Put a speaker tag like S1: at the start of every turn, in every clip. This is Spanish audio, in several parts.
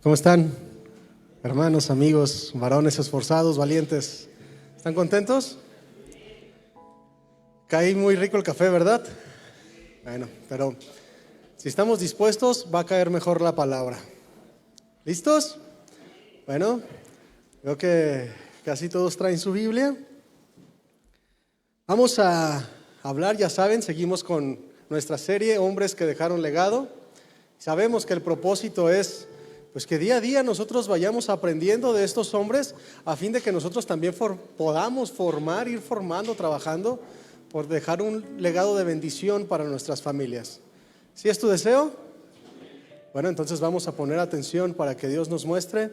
S1: ¿Cómo están? Hermanos, amigos, varones esforzados, valientes. ¿Están contentos? Cae muy rico el café, ¿verdad? Bueno, pero si estamos dispuestos, va a caer mejor la palabra. ¿Listos? Bueno, veo que casi todos traen su Biblia. Vamos a hablar, ya saben, seguimos con nuestra serie Hombres que dejaron legado. Sabemos que el propósito es pues que día a día nosotros vayamos aprendiendo de estos hombres a fin de que nosotros también podamos formar, ir formando, trabajando por dejar un legado de bendición para nuestras familias. ¿Sí es tu deseo? Bueno, entonces vamos a poner atención para que Dios nos muestre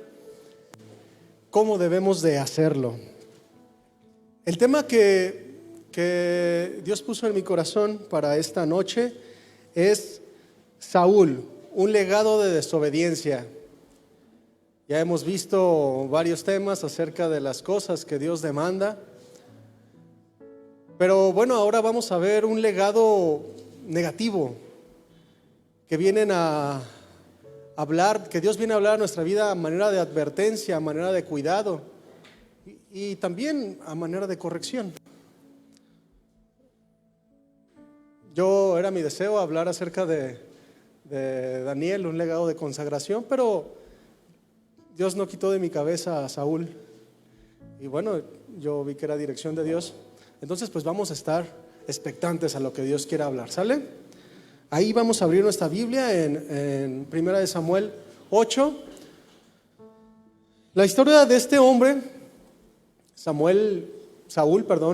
S1: cómo debemos de hacerlo. El tema que Dios puso en mi corazón para esta noche es Saúl, un legado de desobediencia. Ya hemos visto varios temas acerca de las cosas que Dios demanda, pero bueno, ahora vamos a ver un legado negativo que vienen a hablar, que Dios viene a hablar a nuestra vida a manera de advertencia, a manera de cuidado y también a manera de corrección. Era mi deseo hablar acerca de Daniel, un legado de consagración, pero Dios no quitó de mi cabeza a Saúl. Y bueno, yo vi que era dirección de Dios. Entonces pues vamos a estar expectantes a lo que Dios quiera hablar, ¿sale? Ahí vamos a abrir nuestra Biblia en 1 Samuel 8. La historia de este hombre, Saúl,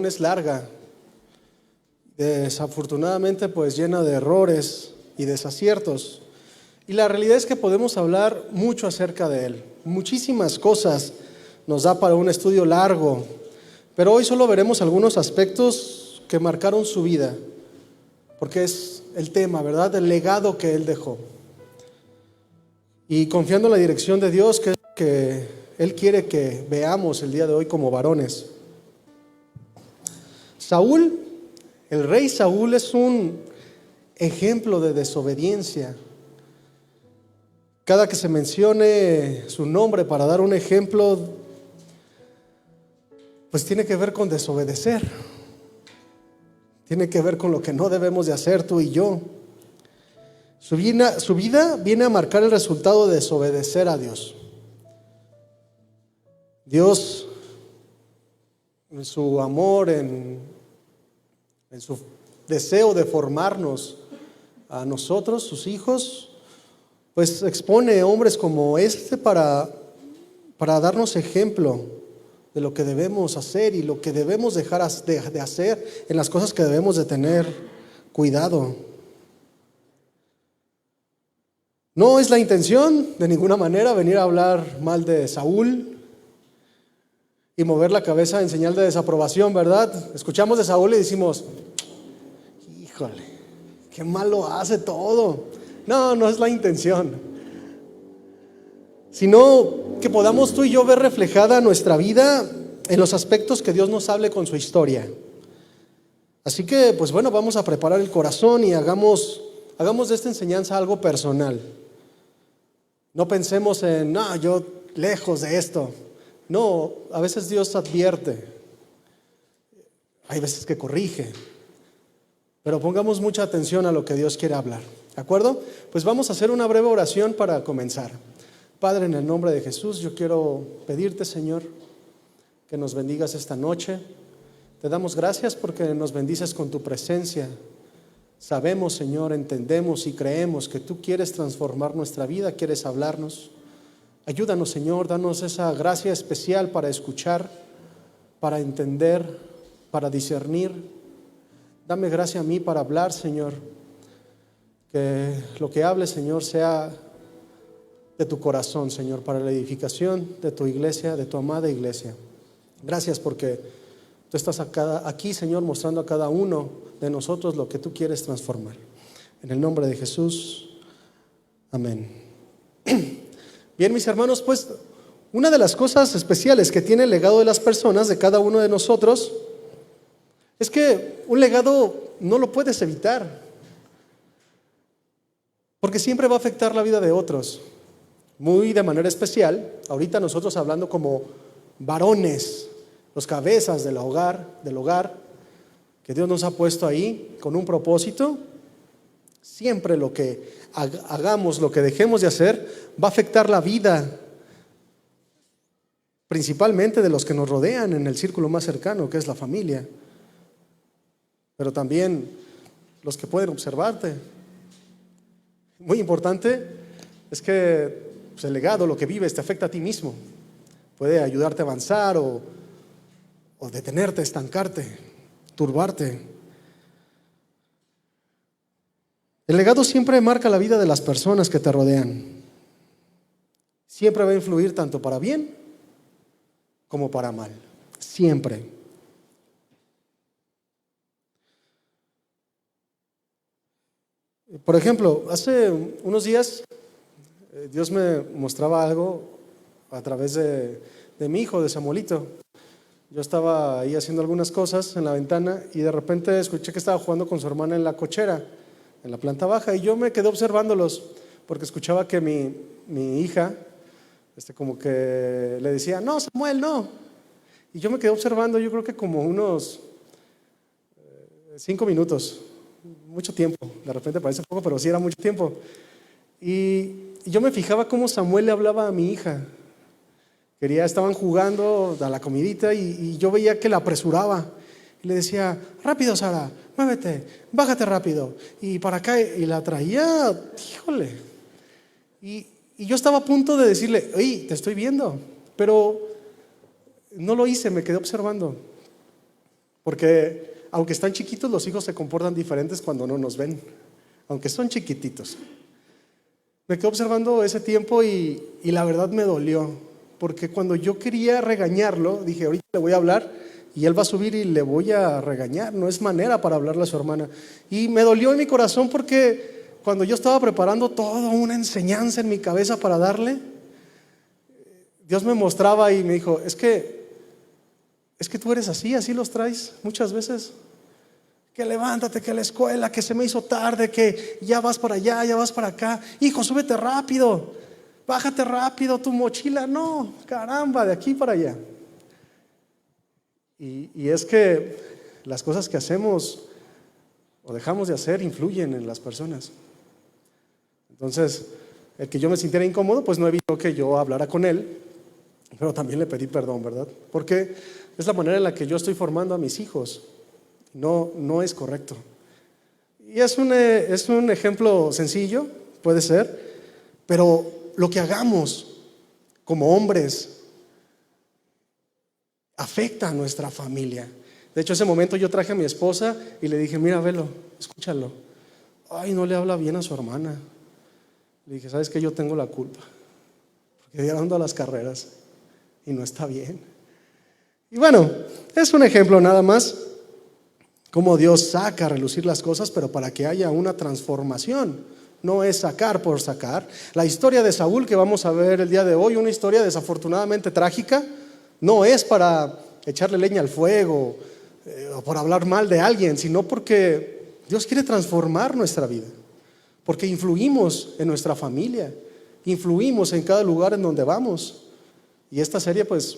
S1: es larga. Desafortunadamente pues llena de errores y desaciertos. Y la realidad es que podemos hablar mucho acerca de él. Muchísimas cosas nos da para un estudio largo, pero hoy solo veremos algunos aspectos que marcaron su vida, porque es el tema, ¿verdad? El legado que él dejó. Y confiando en la dirección de Dios, que Él quiere que veamos el día de hoy como varones. Saúl, el rey Saúl, es un ejemplo de desobediencia. Cada que se mencione su nombre para dar un ejemplo, pues tiene que ver con desobedecer. Tiene que ver con lo que no debemos de hacer tú y yo. Su vida viene a marcar el resultado de desobedecer a Dios. Dios, en su amor, en su deseo de formarnos a nosotros, sus hijos, pues expone hombres como este para darnos ejemplo de lo que debemos hacer y lo que debemos dejar de hacer, en las cosas que debemos de tener cuidado. No es la intención de ninguna manera venir a hablar mal de Saúl y mover la cabeza en señal de desaprobación, ¿verdad? Escuchamos de Saúl y decimos, híjole, qué mal lo hace todo. No es la intención, sino que podamos tú y yo ver reflejada nuestra vida en los aspectos que Dios nos hable con su historia. Así que, pues bueno, vamos a preparar el corazón y hagamos de esta enseñanza algo personal. No pensemos en, yo lejos de esto. No, a veces Dios advierte, hay veces que corrige, pero pongamos mucha atención a lo que Dios quiere hablar. ¿De acuerdo? Pues vamos a hacer una breve oración para comenzar. Padre, en el nombre de Jesús, yo quiero pedirte, Señor, que nos bendigas esta noche. Te damos gracias porque nos bendices con tu presencia. Sabemos, Señor, entendemos y creemos que tú quieres transformar nuestra vida, quieres hablarnos. Ayúdanos, Señor, danos esa gracia especial para escuchar, para entender, para discernir. Dame gracia a mí para hablar, Señor. Que lo que hable, Señor, sea de tu corazón, Señor, para la edificación de tu iglesia, de tu amada iglesia. Gracias porque tú estás aquí, Señor, mostrando a cada uno de nosotros lo que tú quieres transformar. En el nombre de Jesús, amén. Bien, mis hermanos, pues una de las cosas especiales que tiene el legado de las personas, de cada uno de nosotros, es que un legado no lo puedes evitar, porque siempre va a afectar la vida de otros. muy de manera especial, ahorita nosotros hablando como varones, los cabezas del hogar, que Dios nos ha puesto ahí con un propósito. Siempre lo que hagamos, lo que dejemos de hacer, va a afectar la vida, principalmente de los que nos rodean en el círculo más cercano, que es la familia, pero también los que pueden observarte. Muy importante es que pues, el legado, lo que vives, te afecta a ti mismo. Puede ayudarte a avanzar o detenerte, estancarte, turbarte. El legado siempre marca la vida de las personas que te rodean. Siempre va a influir tanto para bien como para mal. Siempre. Por ejemplo, hace unos días Dios me mostraba algo a través de mi hijo, de Samuelito. Yo estaba ahí haciendo algunas cosas en la ventana y de repente escuché que estaba jugando con su hermana en la cochera, en la planta baja, y yo me quedé observándolos porque escuchaba que mi hija como que le decía, no, Samuel, no. Y yo me quedé observando, yo creo que como unos 5 minutos, mucho tiempo. De repente parece poco, pero sí era mucho tiempo. Y yo me fijaba cómo Samuel le hablaba a mi hija. Estaban jugando a la comidita y yo veía que la apresuraba. Y le decía, rápido Sara, muévete, bájate rápido. Y para acá, y la traía, híjole. Y yo estaba a punto de decirle, oye, te estoy viendo. Pero no lo hice, me quedé observando. Porque aunque están chiquitos, los hijos se comportan diferentes cuando no nos ven. Aunque son chiquititos. Me quedé observando ese tiempo y la verdad me dolió. Porque cuando yo quería regañarlo, dije, ahorita le voy a hablar y él va a subir y le voy a regañar. No es manera para hablarle a su hermana. Y me dolió en mi corazón porque cuando yo estaba preparando toda una enseñanza en mi cabeza para darle, Dios me mostraba y me dijo, es que tú eres así los traes muchas veces. Que levántate, que la escuela, que se me hizo tarde, que ya vas para allá, ya vas para acá. Hijo, súbete rápido, bájate rápido, tu mochila, no, caramba, de aquí para allá. Y es que las cosas que hacemos o dejamos de hacer influyen en las personas. Entonces, el que yo me sintiera incómodo, pues no evitó que yo hablara con él, pero también le pedí perdón, ¿verdad? Porque es la manera en la que yo estoy formando a mis hijos. No es correcto. Y es un ejemplo sencillo, puede ser, pero lo que hagamos como hombres afecta a nuestra familia. De hecho, ese momento yo traje a mi esposa y le dije, mira, velo, escúchalo. Ay, no le habla bien a su hermana. Le dije, ¿sabes qué? Yo tengo la culpa. Porque ya ando a las carreras y no está bien. Y bueno, es un ejemplo nada más. Cómo Dios saca a relucir las cosas, pero para que haya una transformación. No es sacar por sacar. La historia de Saúl que vamos a ver el día de hoy, una historia desafortunadamente trágica, no es para echarle leña al fuego o por hablar mal de alguien, sino porque Dios quiere transformar nuestra vida. Porque influimos en nuestra familia, influimos en cada lugar en donde vamos. Y esta serie pues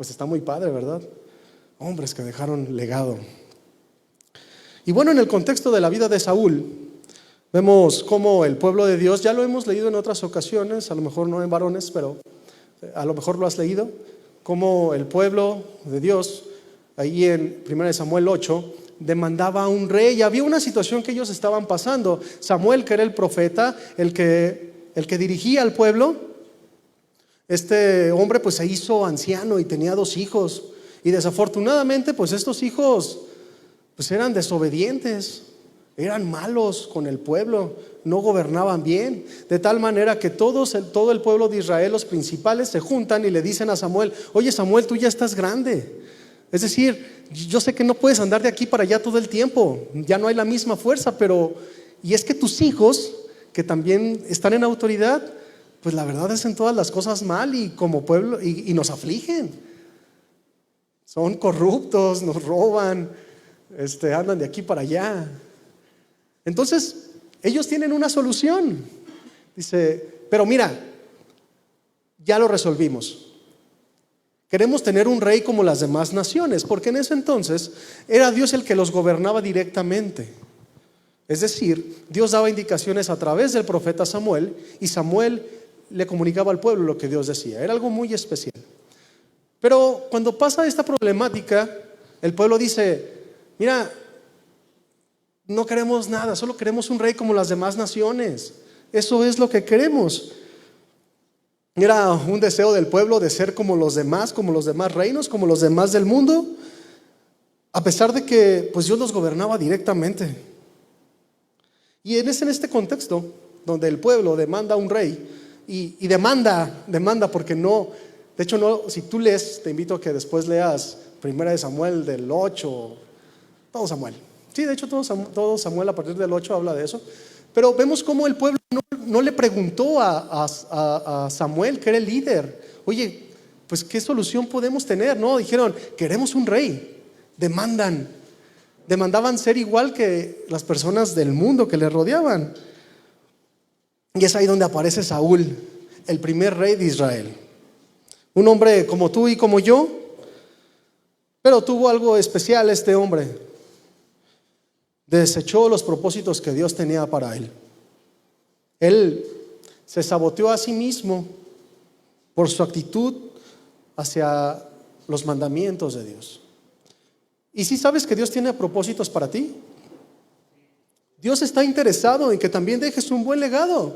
S1: está muy padre, ¿verdad? Hombres que dejaron legado. Y bueno, en el contexto de la vida de Saúl, vemos cómo el pueblo de Dios, ya lo hemos leído en otras ocasiones, a lo mejor no en varones, pero a lo mejor lo has leído, cómo el pueblo de Dios, ahí en 1 Samuel 8, demandaba a un rey. Había una situación que ellos estaban pasando. Samuel, que era el profeta, el que dirigía al pueblo, este hombre pues se hizo anciano y tenía 2 hijos. Y desafortunadamente pues estos hijos pues eran desobedientes, eran malos con el pueblo, no gobernaban bien, de tal manera que todo el pueblo de Israel, los principales, se juntan y le dicen a Samuel, oye Samuel, tú ya estás grande, es decir, yo sé que no puedes andar de aquí para allá todo el tiempo, ya no hay la misma fuerza, pero, y es que tus hijos, que también están en autoridad, pues la verdad hacen todas las cosas mal y como pueblo, y nos afligen, son corruptos, nos roban, andan de aquí para allá. Entonces ellos tienen una solución. Dice, pero mira, ya lo resolvimos. Queremos tener un rey como las demás naciones, porque en ese entonces era Dios el que los gobernaba directamente. Es decir, Dios daba indicaciones a través del profeta Samuel y Samuel le comunicaba al pueblo lo que Dios decía. Era algo muy especial. Pero cuando pasa esta problemática, el pueblo dice: mira, no queremos nada, solo queremos un rey como las demás naciones. Eso es lo que queremos. Era un deseo del pueblo de ser como los demás reinos, como los demás del mundo, a pesar de que pues Dios los gobernaba directamente. Y en este contexto, donde el pueblo demanda un rey, y demanda porque no, de hecho no, si tú lees, te invito a que después leas Primera de Samuel del 8, todo Samuel. Sí, de hecho todo Samuel a partir del 8 habla de eso. Pero vemos cómo el pueblo no le preguntó a Samuel, que era el líder: oye, pues ¿qué solución podemos tener? No, dijeron: queremos un rey. Demandaban ser igual que las personas del mundo que les rodeaban. Y es ahí donde aparece Saúl, el primer rey de Israel. Un hombre como tú y como yo, pero tuvo algo especial este hombre. Desechó los propósitos que Dios tenía para él. Él se saboteó a sí mismo por su actitud hacia los mandamientos de Dios. ¿Y si sabes que Dios tiene propósitos para ti? Dios está interesado en que también dejes un buen legado,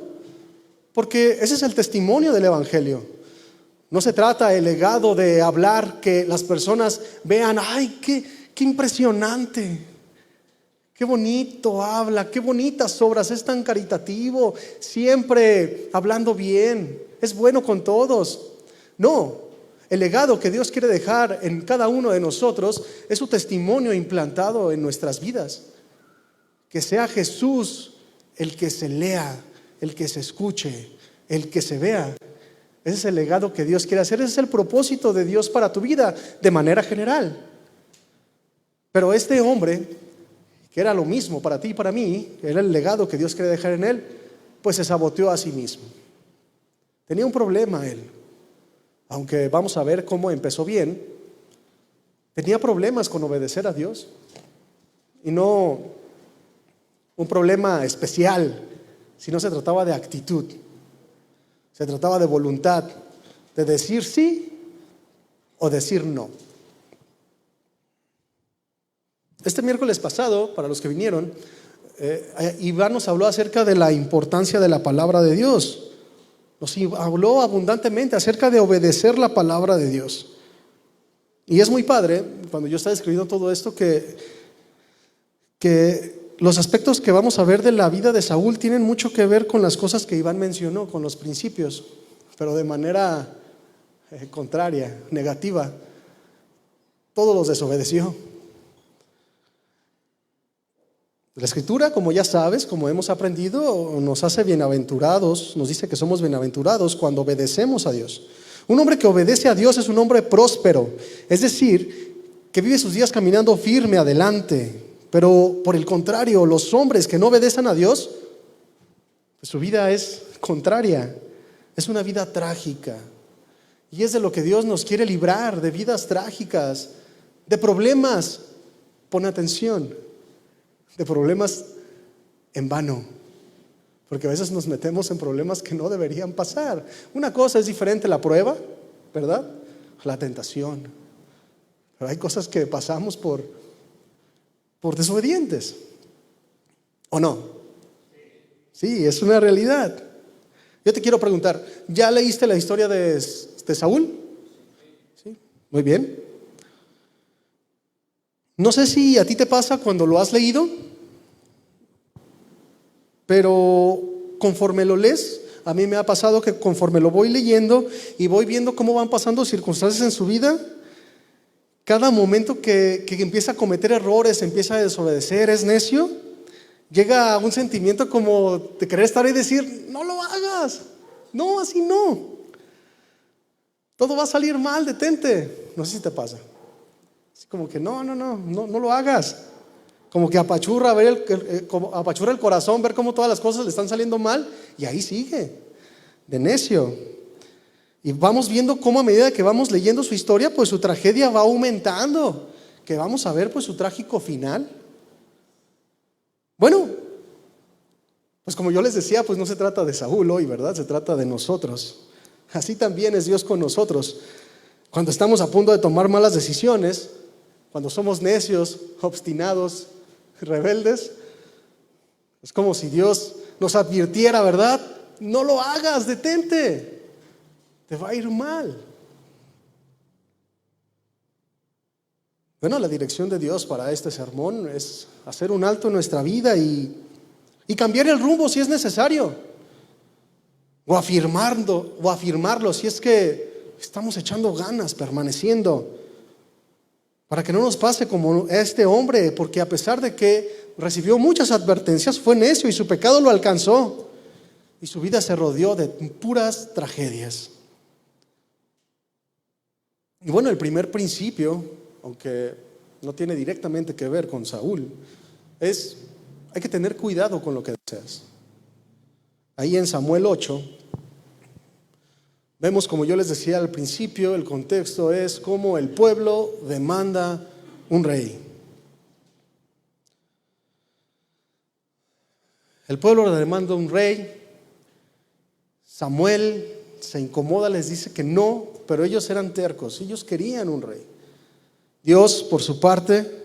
S1: porque ese es el testimonio del Evangelio. No se trata del legado de hablar que las personas vean: ¡ay, qué impresionante! Qué bonito habla, qué bonitas obras, es tan caritativo, siempre hablando bien, es bueno con todos. No, el legado que Dios quiere dejar en cada uno de nosotros es su testimonio implantado en nuestras vidas. Que sea Jesús el que se lea, el que se escuche, el que se vea. Ese es el legado que Dios quiere hacer, ese es el propósito de Dios para tu vida de manera general. Pero este hombre, que era lo mismo para ti y para mí, era el legado que Dios quiere dejar en él, pues se saboteó a sí mismo. Tenía un problema él, aunque vamos a ver cómo empezó bien. Tenía problemas con obedecer a Dios, y no un problema especial, sino se trataba de actitud, se trataba de voluntad, de decir sí o decir no. Este miércoles pasado, para los que vinieron, Iván nos habló acerca de la importancia de la palabra de Dios. Nos habló abundantemente acerca de obedecer la palabra de Dios. Y es muy padre, cuando yo estaba escribiendo todo esto, que los aspectos que vamos a ver de la vida de Saúl tienen mucho que ver con las cosas que Iván mencionó, con los principios, pero de manera contraria, negativa. Todos los desobedeció. La Escritura, como ya sabes, como hemos aprendido, nos hace bienaventurados, nos dice que somos bienaventurados cuando obedecemos a Dios. Un hombre que obedece a Dios es un hombre próspero, es decir, que vive sus días caminando firme adelante. Pero por el contrario, los hombres que no obedecen a Dios, pues su vida es contraria, es una vida trágica. Y es de lo que Dios nos quiere librar, de vidas trágicas, de problemas, pon atención, de problemas en vano, porque a veces nos metemos en problemas que no deberían pasar. Una cosa es diferente, la prueba, ¿verdad? La tentación. Pero hay cosas que pasamos por desobedientes, ¿o no? Sí, es una realidad. Yo te quiero preguntar, ¿ya leíste la historia de Saúl? Sí, muy bien. No sé si a ti te pasa cuando lo has leído, pero conforme lo lees, a mí me ha pasado que conforme lo voy leyendo y voy viendo cómo van pasando circunstancias en su vida, cada momento que empieza a cometer errores, empieza a desobedecer, es necio, llega a un sentimiento como de querer estar ahí y decir: no lo hagas, no, así no, todo va a salir mal, detente. No sé si te pasa. Así como que no lo hagas. Como que apachurra el corazón, ver cómo todas las cosas le están saliendo mal, y ahí sigue, de necio. Y vamos viendo cómo a medida que vamos leyendo su historia, pues su tragedia va aumentando, que vamos a ver pues su trágico final. Bueno, pues como yo les decía, pues no se trata de Saúl hoy, ¿verdad? Se trata de nosotros. Así también es Dios con nosotros. Cuando estamos a punto de tomar malas decisiones, cuando somos necios, obstinados, rebeldes, es como si Dios nos advirtiera, ¿verdad? No lo hagas, detente, te va a ir mal. Bueno, la dirección de Dios para este sermón es hacer un alto en nuestra vida y cambiar el rumbo si es necesario, o afirmarlo si es que estamos echando ganas, permaneciendo, para que no nos pase como a este hombre, porque a pesar de que recibió muchas advertencias, fue necio y su pecado lo alcanzó y su vida se rodeó de puras tragedias. Y bueno, el primer principio, aunque no tiene directamente que ver con Saúl, es: hay que tener cuidado con lo que deseas. Ahí en Samuel 8, vemos, como yo les decía al principio, el contexto es cómo el pueblo demanda un rey. El pueblo demanda un rey. Samuel se incomoda, les dice que no, pero ellos eran tercos, ellos querían un rey. Dios, por su parte,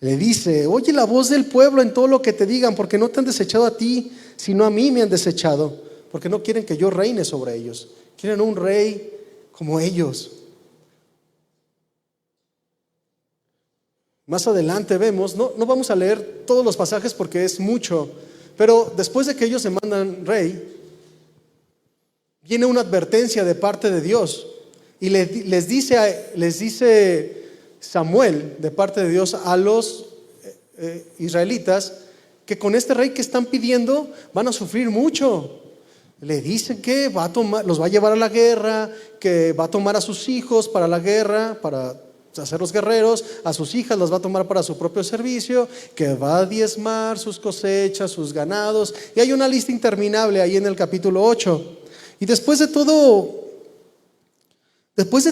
S1: le dice: oye la voz del pueblo en todo lo que te digan, porque no te han desechado a ti, sino a mí me han desechado, porque no quieren que yo reine sobre ellos. Quieren un rey como ellos. Más adelante vemos, no vamos a leer todos los pasajes porque es mucho, pero después de que ellos demandan rey, viene una advertencia de parte de Dios y les dice Samuel, de parte de Dios, a los israelitas, que con este rey que están pidiendo van a sufrir mucho. Le dicen que los va a llevar a la guerra, que va a tomar a sus hijos para la guerra, para hacerlos guerreros, a sus hijas las va a tomar para su propio servicio, que va a diezmar sus cosechas, sus ganados, y hay una lista interminable ahí en el capítulo 8. Y después de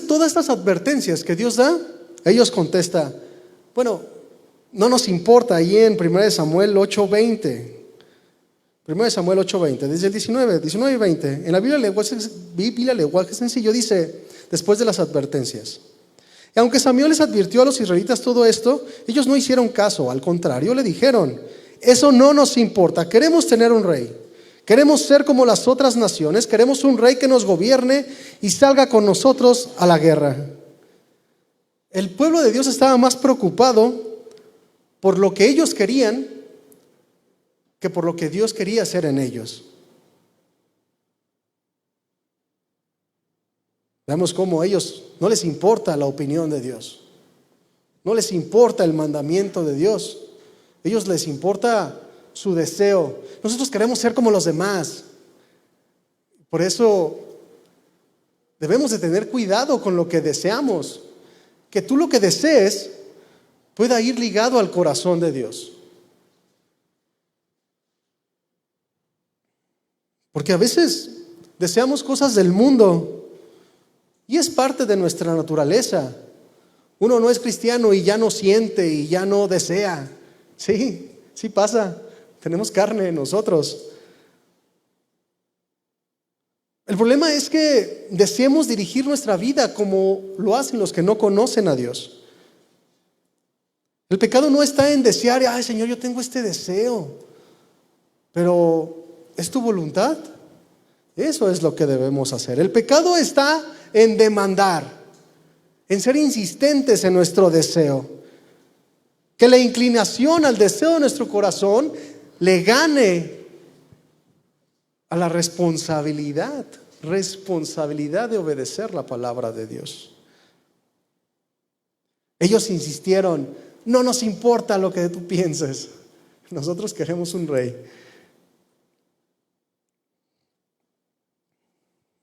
S1: todas estas advertencias que Dios da, ellos contestan: bueno, no nos importa. Ahí en 1 Samuel 8:20, 1 Samuel 8:20, desde el 19 y 20, en la Biblia lenguaje sencillo, dice, después de las advertencias: y aunque Samuel les advirtió a los israelitas todo esto, ellos no hicieron caso, al contrario, le dijeron: eso no nos importa, queremos tener un rey. Queremos ser como las otras naciones, queremos un rey que nos gobierne y salga con nosotros a la guerra. El pueblo de Dios estaba más preocupado por lo que ellos querían que por lo que Dios quería hacer en ellos. Vemos cómo a ellos no les importa la opinión de Dios, no les importa el mandamiento de Dios, a ellos les importa su deseo. Nosotros queremos ser como los demás. Por eso debemos de tener cuidado con lo que deseamos, que tú lo que desees pueda ir ligado al corazón de Dios. Porque a veces deseamos cosas del mundo y es parte de nuestra naturaleza. Uno no es cristiano y ya no siente y ya no desea. Sí pasa. Tenemos carne en nosotros. El problema es que deseemos dirigir nuestra vida como lo hacen los que no conocen a Dios. El pecado no está en desear: ay Señor, yo tengo este deseo, pero ¿es tu voluntad? Eso es lo que debemos hacer. El pecado está en demandar, en ser insistentes en nuestro deseo. Que la inclinación al deseo de nuestro corazón le gane a la responsabilidad de obedecer la palabra de Dios. Ellos insistieron: no nos importa lo que tú pienses, nosotros queremos un rey.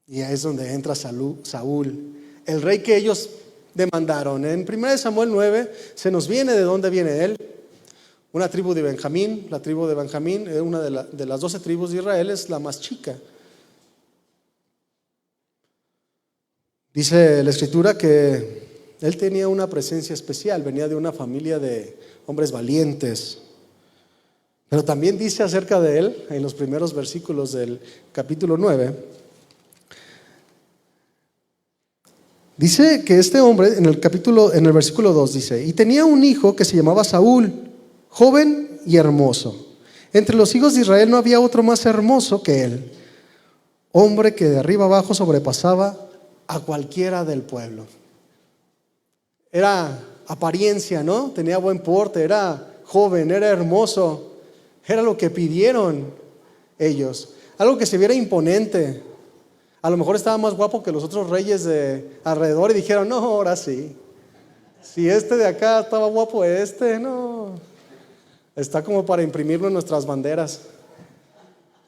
S1: Y ahí es donde entra Saúl, el rey que ellos demandaron. En 1 Samuel 9 se nos viene de dónde viene él. Una tribu de Benjamín. La tribu de Benjamín, una de las 12 tribus de Israel, es la más chica. Dice la Escritura que él tenía una presencia especial, venía de una familia de hombres valientes. Pero también dice acerca de él, en los primeros versículos del capítulo 9, dice que este hombre, en el versículo 2 dice, y tenía un hijo que se llamaba Saúl, joven y hermoso. Entre los hijos de Israel no había otro más hermoso que él, hombre que de arriba abajo sobrepasaba a cualquiera del pueblo. Era apariencia, ¿no? Tenía buen porte, era joven, era hermoso. Era lo que pidieron ellos. Algo que se viera imponente. A lo mejor estaba más guapo que los otros reyes de alrededor y dijeron, no, ahora sí. Si este de acá estaba guapo, no. Está como para imprimirlo en nuestras banderas.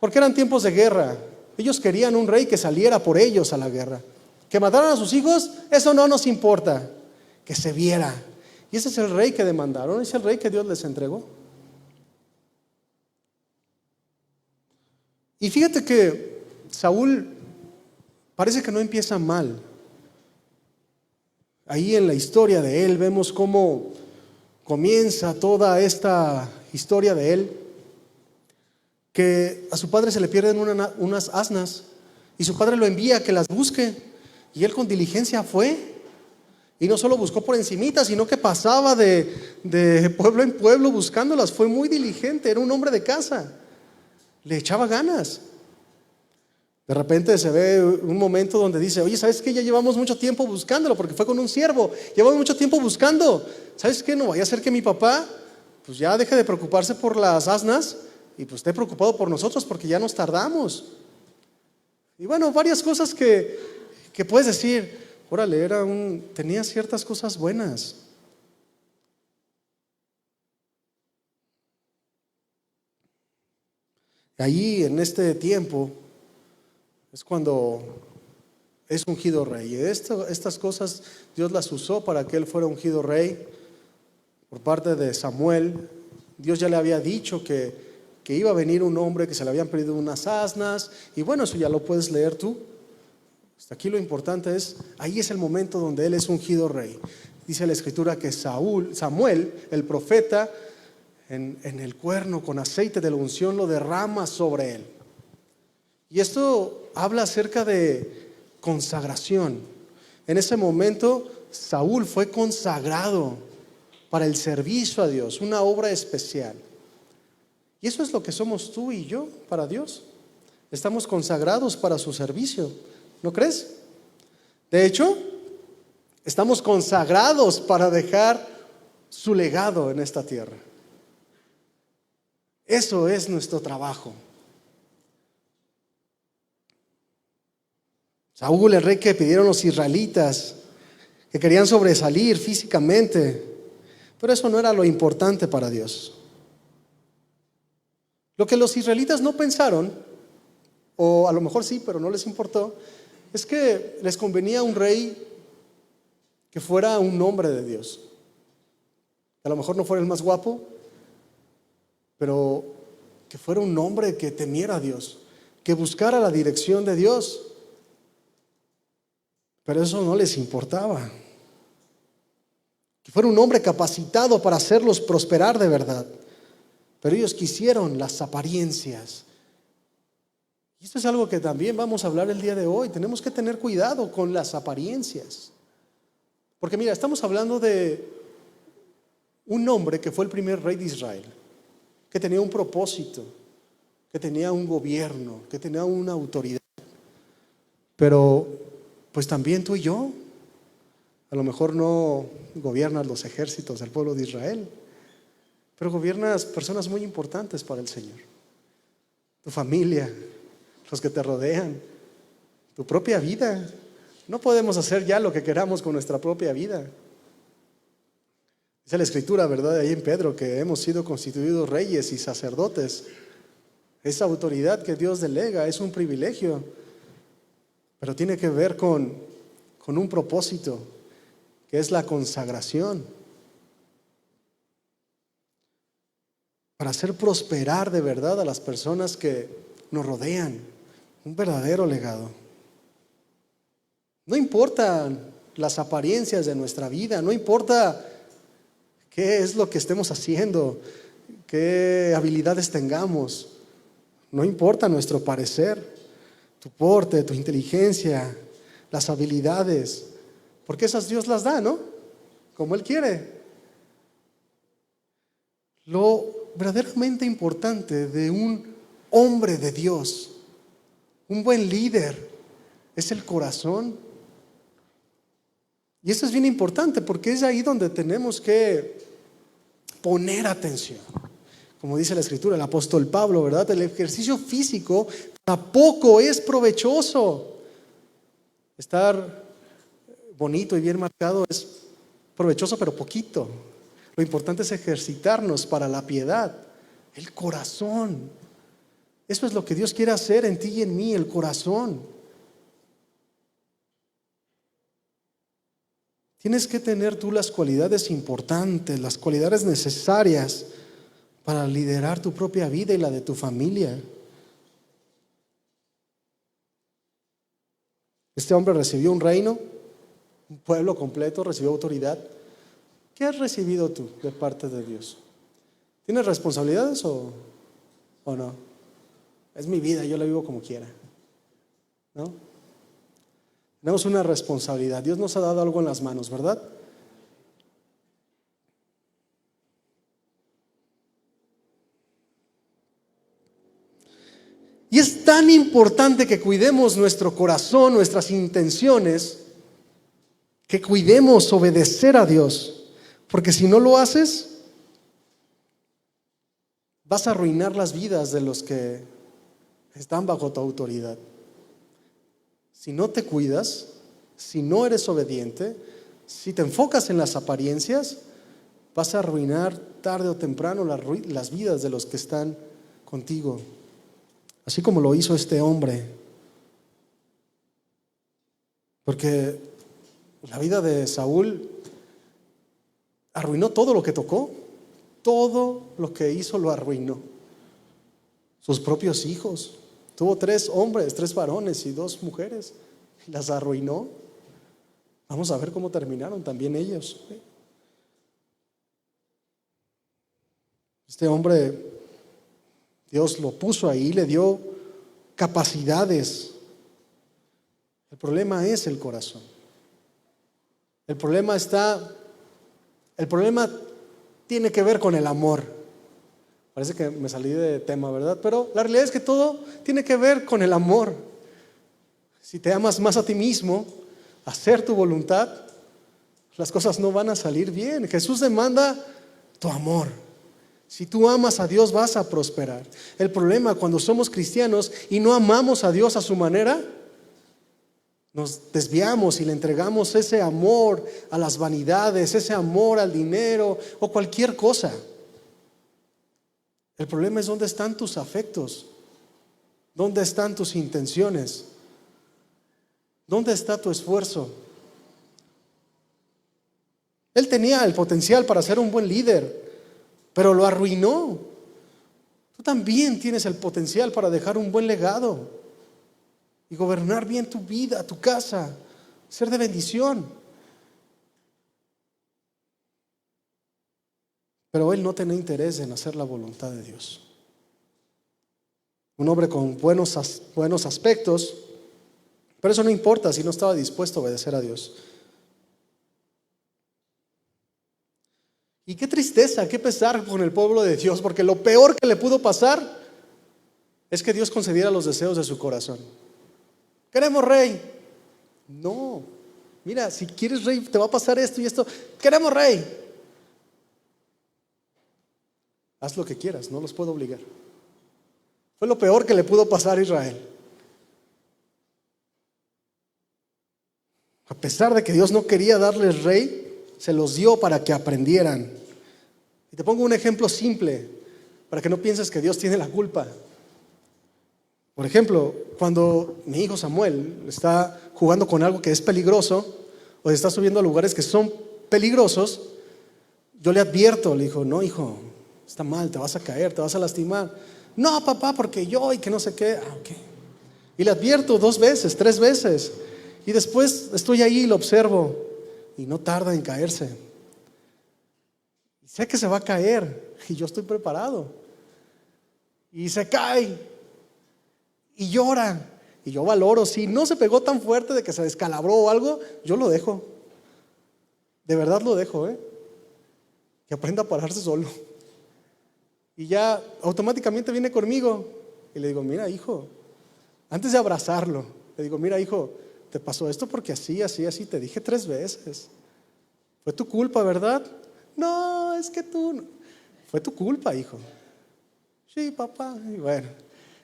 S1: Porque eran tiempos de guerra. Ellos querían un rey que saliera por ellos a la guerra. Que mataran a sus hijos, eso no nos importa. Que se viera. Y ese es el rey que demandaron, es el rey que Dios les entregó. Y fíjate que Saúl parece que no empieza mal. Ahí en la historia de él vemos cómo comienza toda esta historia de él, que a su padre se le pierden unas asnas y su padre lo envía a que las busque, y él con diligencia fue. Y no solo buscó por encimita, sino que pasaba de pueblo en pueblo buscándolas. Fue muy diligente, era un hombre de casa. Le echaba ganas. De repente se ve un momento donde dice, oye, ¿sabes qué? Ya llevamos mucho tiempo buscándolo, porque fue con un siervo. Llevamos mucho tiempo buscando. ¿Sabes qué? No vaya a ser que mi papá pues ya deje de preocuparse por las asnas y pues esté preocupado por nosotros, porque ya nos tardamos. Y bueno, varias cosas que puedes decir, órale, tenía ciertas cosas buenas. Allí en este tiempo es cuando es ungido rey. Estas cosas Dios las usó para que él fuera ungido rey por parte de Samuel. Dios ya le había dicho que iba a venir un hombre que se le habían perdido unas asnas. Y bueno, eso ya lo puedes leer tú. Hasta aquí lo importante es, ahí es el momento donde él es ungido rey. Dice la Escritura que Samuel, el profeta, en el cuerno con aceite de la unción lo derrama sobre él. Y esto habla acerca de consagración. En ese momento Saúl fue consagrado para el servicio a Dios, una obra especial. Y eso es lo que somos tú y yo para Dios. Estamos consagrados para su servicio, ¿no crees? De hecho, estamos consagrados para dejar su legado en esta tierra. Eso es nuestro trabajo. Saúl, el rey que pidieron los israelitas, que querían sobresalir físicamente, pero eso no era lo importante para Dios. Lo que los israelitas no pensaron, o a lo mejor sí, pero no les importó, es que les convenía un rey que fuera un hombre de Dios. A lo mejor no fuera el más guapo, pero que fuera un hombre que temiera a Dios, que buscara la dirección de Dios. Pero eso no les importaba. Que fuera un hombre capacitado para hacerlos prosperar de verdad. Pero ellos quisieron las apariencias. Y esto es algo que también vamos a hablar el día de hoy. Tenemos que tener cuidado con las apariencias. Porque mira, estamos hablando de un hombre que fue el primer rey de Israel, que tenía un propósito, que tenía un gobierno, que tenía una autoridad. Pero pues también tú y yo, a lo mejor no gobiernas los ejércitos del pueblo de Israel, pero gobiernas personas muy importantes para el Señor. Tu familia, los que te rodean, tu propia vida. No podemos hacer ya lo que queramos con nuestra propia vida. Dice la Escritura, ¿verdad? Ahí en Pedro, que hemos sido constituidos reyes y sacerdotes. Esa autoridad que Dios delega es un privilegio, pero tiene que ver con un propósito, que es la consagración. Para hacer prosperar de verdad a las personas que nos rodean. Un verdadero legado. No importan las apariencias de nuestra vida, no importa qué es lo que estemos haciendo, qué habilidades tengamos, no importa nuestro parecer, tu porte, tu inteligencia, las habilidades, porque esas Dios las da, ¿no? Como Él quiere. Lo verdaderamente importante de un hombre de Dios, un buen líder, es el corazón. Y eso es bien importante porque es ahí donde tenemos que poner atención. Como dice la Escritura, el apóstol Pablo, ¿verdad? El ejercicio físico tampoco es provechoso. Estar bonito y bien marcado es provechoso, pero poquito. Lo importante es ejercitarnos para la piedad, el corazón. Eso es lo que Dios quiere hacer en ti y en mí, el corazón. Tienes que tener tú las cualidades importantes, las cualidades necesarias para liderar tu propia vida y la de tu familia. Este hombre recibió un reino, un pueblo completo, recibió autoridad. ¿Qué has recibido tú de parte de Dios? ¿Tienes responsabilidades o no? Es mi vida, yo la vivo como quiera, ¿no? Tenemos una responsabilidad. Dios nos ha dado algo en las manos, ¿verdad? Y es tan importante que cuidemos nuestro corazón, nuestras intenciones, que cuidemos obedecer a Dios, porque si no lo haces, vas a arruinar las vidas de los que están bajo tu autoridad. Si no te cuidas, si no eres obediente, si te enfocas en las apariencias, vas a arruinar tarde o temprano las vidas de los que están contigo. Así como lo hizo este hombre. Porque la vida de Saúl arruinó todo lo que tocó. Todo lo que hizo lo arruinó. Sus propios hijos. Tuvo 3 hombres, 3 varones y 2 mujeres. Las arruinó. Vamos a ver cómo terminaron también ellos. Este hombre, Dios lo puso ahí, le dio capacidades. El problema es el corazón. El problema tiene que ver con el amor. Parece que me salí de tema, ¿verdad? Pero la realidad es que todo tiene que ver con el amor. Si te amas más a ti mismo, hacer tu voluntad, las cosas no van a salir bien. Jesús demanda tu amor. Si tú amas a Dios, vas a prosperar. El problema cuando somos cristianos y no amamos a Dios a su manera, nos desviamos y le entregamos ese amor a las vanidades, ese amor al dinero o cualquier cosa. El problema es dónde están tus afectos, dónde están tus intenciones, dónde está tu esfuerzo. Él tenía el potencial para ser un buen líder, pero lo arruinó. Tú también tienes el potencial para dejar un buen legado y gobernar bien tu vida, tu casa, ser de bendición. Pero él no tenía interés en hacer la voluntad de Dios. Un hombre con buenos aspectos, pero eso no importa si no estaba dispuesto a obedecer a Dios. Y qué tristeza, qué pesar con el pueblo de Dios, porque lo peor que le pudo pasar es que Dios concediera los deseos de su corazón. Queremos rey. No, mira, si quieres rey te va a pasar esto y esto. Queremos rey. Haz lo que quieras, no los puedo obligar. Fue lo peor que le pudo pasar a Israel. A pesar de que Dios no quería darles rey, se los dio para que aprendieran. Y te pongo un ejemplo simple, para que no pienses que Dios tiene la culpa. Por ejemplo, cuando mi hijo Samuel está jugando con algo que es peligroso, o está subiendo a lugares que son peligrosos, yo le advierto, le digo, no hijo, está mal, te vas a caer, te vas a lastimar. No papá, porque yo y que no sé qué. Okay. Y le advierto 2 veces, 3 veces. Y después estoy ahí y lo observo y no tarda en caerse. Sé que se va a caer y yo estoy preparado. Y se cae y llora. Y yo valoro, si no se pegó tan fuerte de que se descalabró o algo, yo lo dejo. De verdad lo dejo, que aprenda a pararse solo. Y ya automáticamente viene conmigo y le digo, mira hijo, antes de abrazarlo, le digo, mira hijo, te pasó esto porque así, te dije 3 veces. Fue tu culpa, ¿verdad? No, es que tú, fue tu culpa, hijo. Sí, papá. Y bueno,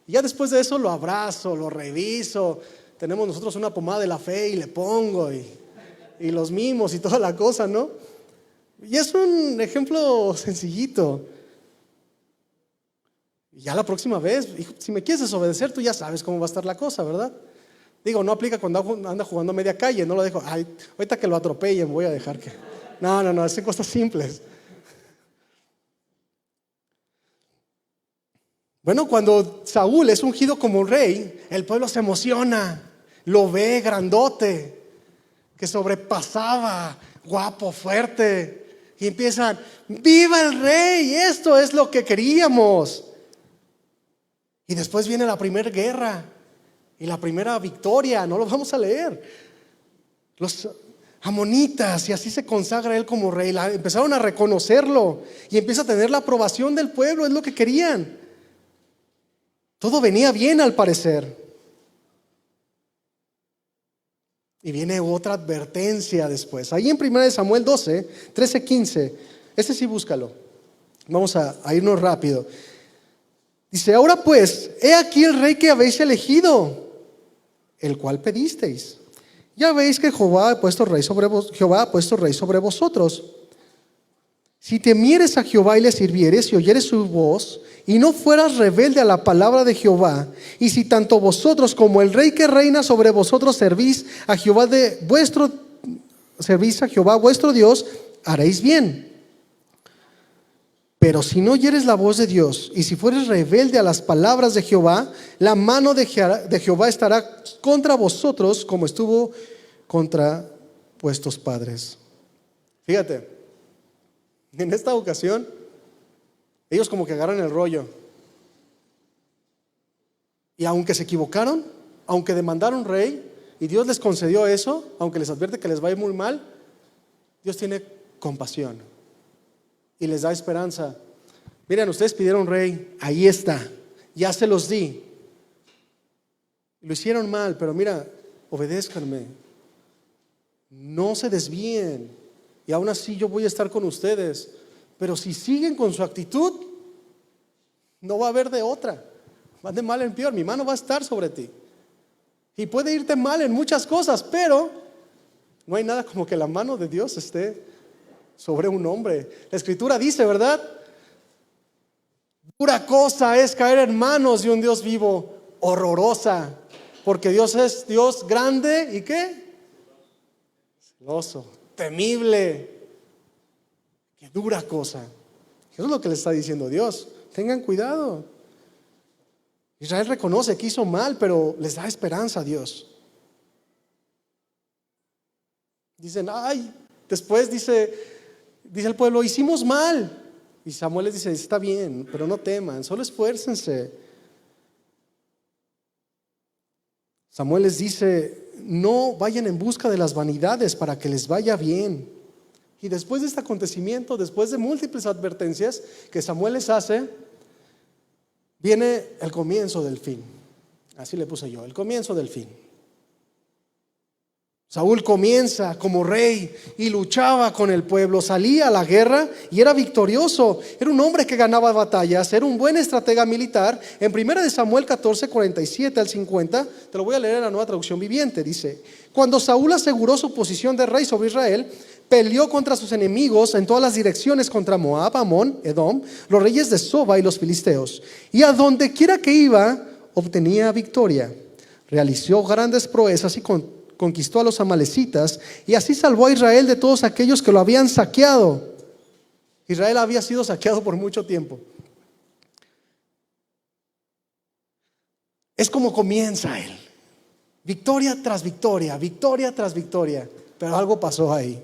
S1: y ya después de eso lo abrazo, lo reviso. Tenemos nosotros una pomada de la fe y le pongo y los mimos y toda la cosa, ¿no? Y es un ejemplo sencillito. Y ya la próxima vez, hijo, si me quieres desobedecer, tú ya sabes cómo va a estar la cosa, ¿verdad? Digo, no aplica cuando anda jugando a media calle, no lo dejo, ay, ahorita que lo atropellen voy a dejar que... No, hacen cosas simples. Bueno, cuando Saúl es ungido como rey, el pueblo se emociona, lo ve grandote, que sobrepasaba, guapo, fuerte, y empiezan, ¡viva el rey! Esto es lo que queríamos. Y después viene la primera guerra y la primera victoria, no lo vamos a leer. Los amonitas, y así se consagra él como rey. Empezaron a reconocerlo y empieza a tener la aprobación del pueblo, es lo que querían. Todo venía bien al parecer. Y viene otra advertencia después. Ahí en 1 Samuel 12, 13, 15. Este sí búscalo. Vamos a irnos rápido. Dice, ahora pues, he aquí el rey que habéis elegido, el cual pedisteis. Ya veis que Jehová ha puesto rey sobre vosotros. Si temieres a Jehová y le sirvieres y oyeres su voz, y no fueras rebelde a la palabra de Jehová, y si tanto vosotros como el rey que reina sobre vosotros servís a Jehová vuestro Dios, haréis bien. Pero si no oyeres la voz de Dios, y si fueres rebelde a las palabras de Jehová, la mano de Jehová estará contra vosotros como estuvo contra vuestros padres. Fíjate, en esta ocasión, ellos como que agarran el rollo. Y aunque se equivocaron, aunque demandaron rey, y Dios les concedió eso, aunque les advierte que les va a ir muy mal, Dios tiene compasión y les da esperanza. Miren, ustedes pidieron rey, ahí está, ya se los di. Lo hicieron mal, pero mira, obedézcanme, no se desvíen, y aún así yo voy a estar con ustedes. Pero si siguen con su actitud, no va a haber de otra, van de mal en peor, mi mano va a estar sobre ti. Y puede irte mal en muchas cosas, pero no hay nada como que la mano de Dios esté sobre un hombre. La Escritura dice, ¿verdad? Dura cosa es caer en manos de un Dios vivo, horrorosa, porque Dios es Dios grande y ¿qué? Celoso, temible. Qué dura cosa. Eso es lo que le está diciendo Dios. Tengan cuidado. Israel reconoce que hizo mal, pero les da esperanza a Dios. Dicen, ay, después dice el pueblo, hicimos mal. Y Samuel les dice, está bien, pero no teman, solo esfuércense. Samuel les dice, no vayan en busca de las vanidades para que les vaya bien. Y después de este acontecimiento, después de múltiples advertencias que Samuel les hace, viene el comienzo del fin. Así le puse yo, el comienzo del fin. Saúl comienza como rey y luchaba con el pueblo, salía a la guerra y era victorioso. Era un hombre que ganaba batallas, era un buen estratega militar. En 1 Samuel 14, 47 al 50, te lo voy a leer en la Nueva Traducción Viviente, dice: cuando Saúl aseguró su posición de rey sobre Israel, peleó contra sus enemigos en todas las direcciones, contra Moab, Amón, Edom, los reyes de Soba y los filisteos. Y a donde quiera que iba, obtenía victoria. Realizó grandes proezas y conquistó a los amalecitas, y así salvó a Israel de todos aquellos que lo habían saqueado. Israel había sido saqueado por mucho tiempo. Es como comienza él. victoria tras victoria, victoria tras victoria, pero algo pasó ahí.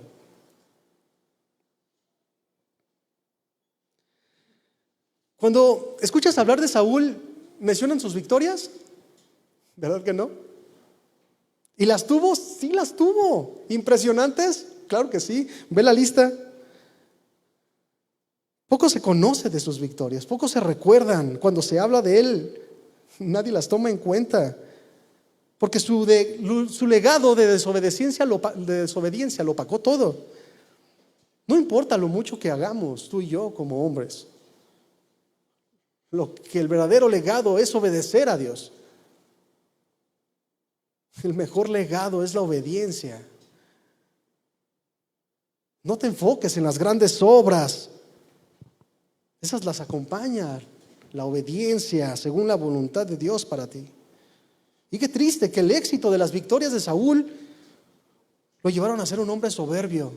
S1: Cuando escuchas hablar de Saúl, ¿mencionan sus victorias? ¿Verdad que no? ¿Y las tuvo? Sí las tuvo. ¿Impresionantes? Claro que sí. Ve la lista. Poco se conoce de sus victorias, poco se recuerdan. Cuando se habla de él, nadie las toma en cuenta. Porque su legado de desobediencia lo opacó todo. No importa lo mucho que hagamos, tú y yo como hombres. Lo que el verdadero legado es obedecer a Dios. El mejor legado es la obediencia. No te enfoques en las grandes obras. Esas las acompaña la obediencia según la voluntad de Dios para ti. Y qué triste que el éxito de las victorias de Saúl lo llevaron a ser un hombre soberbio.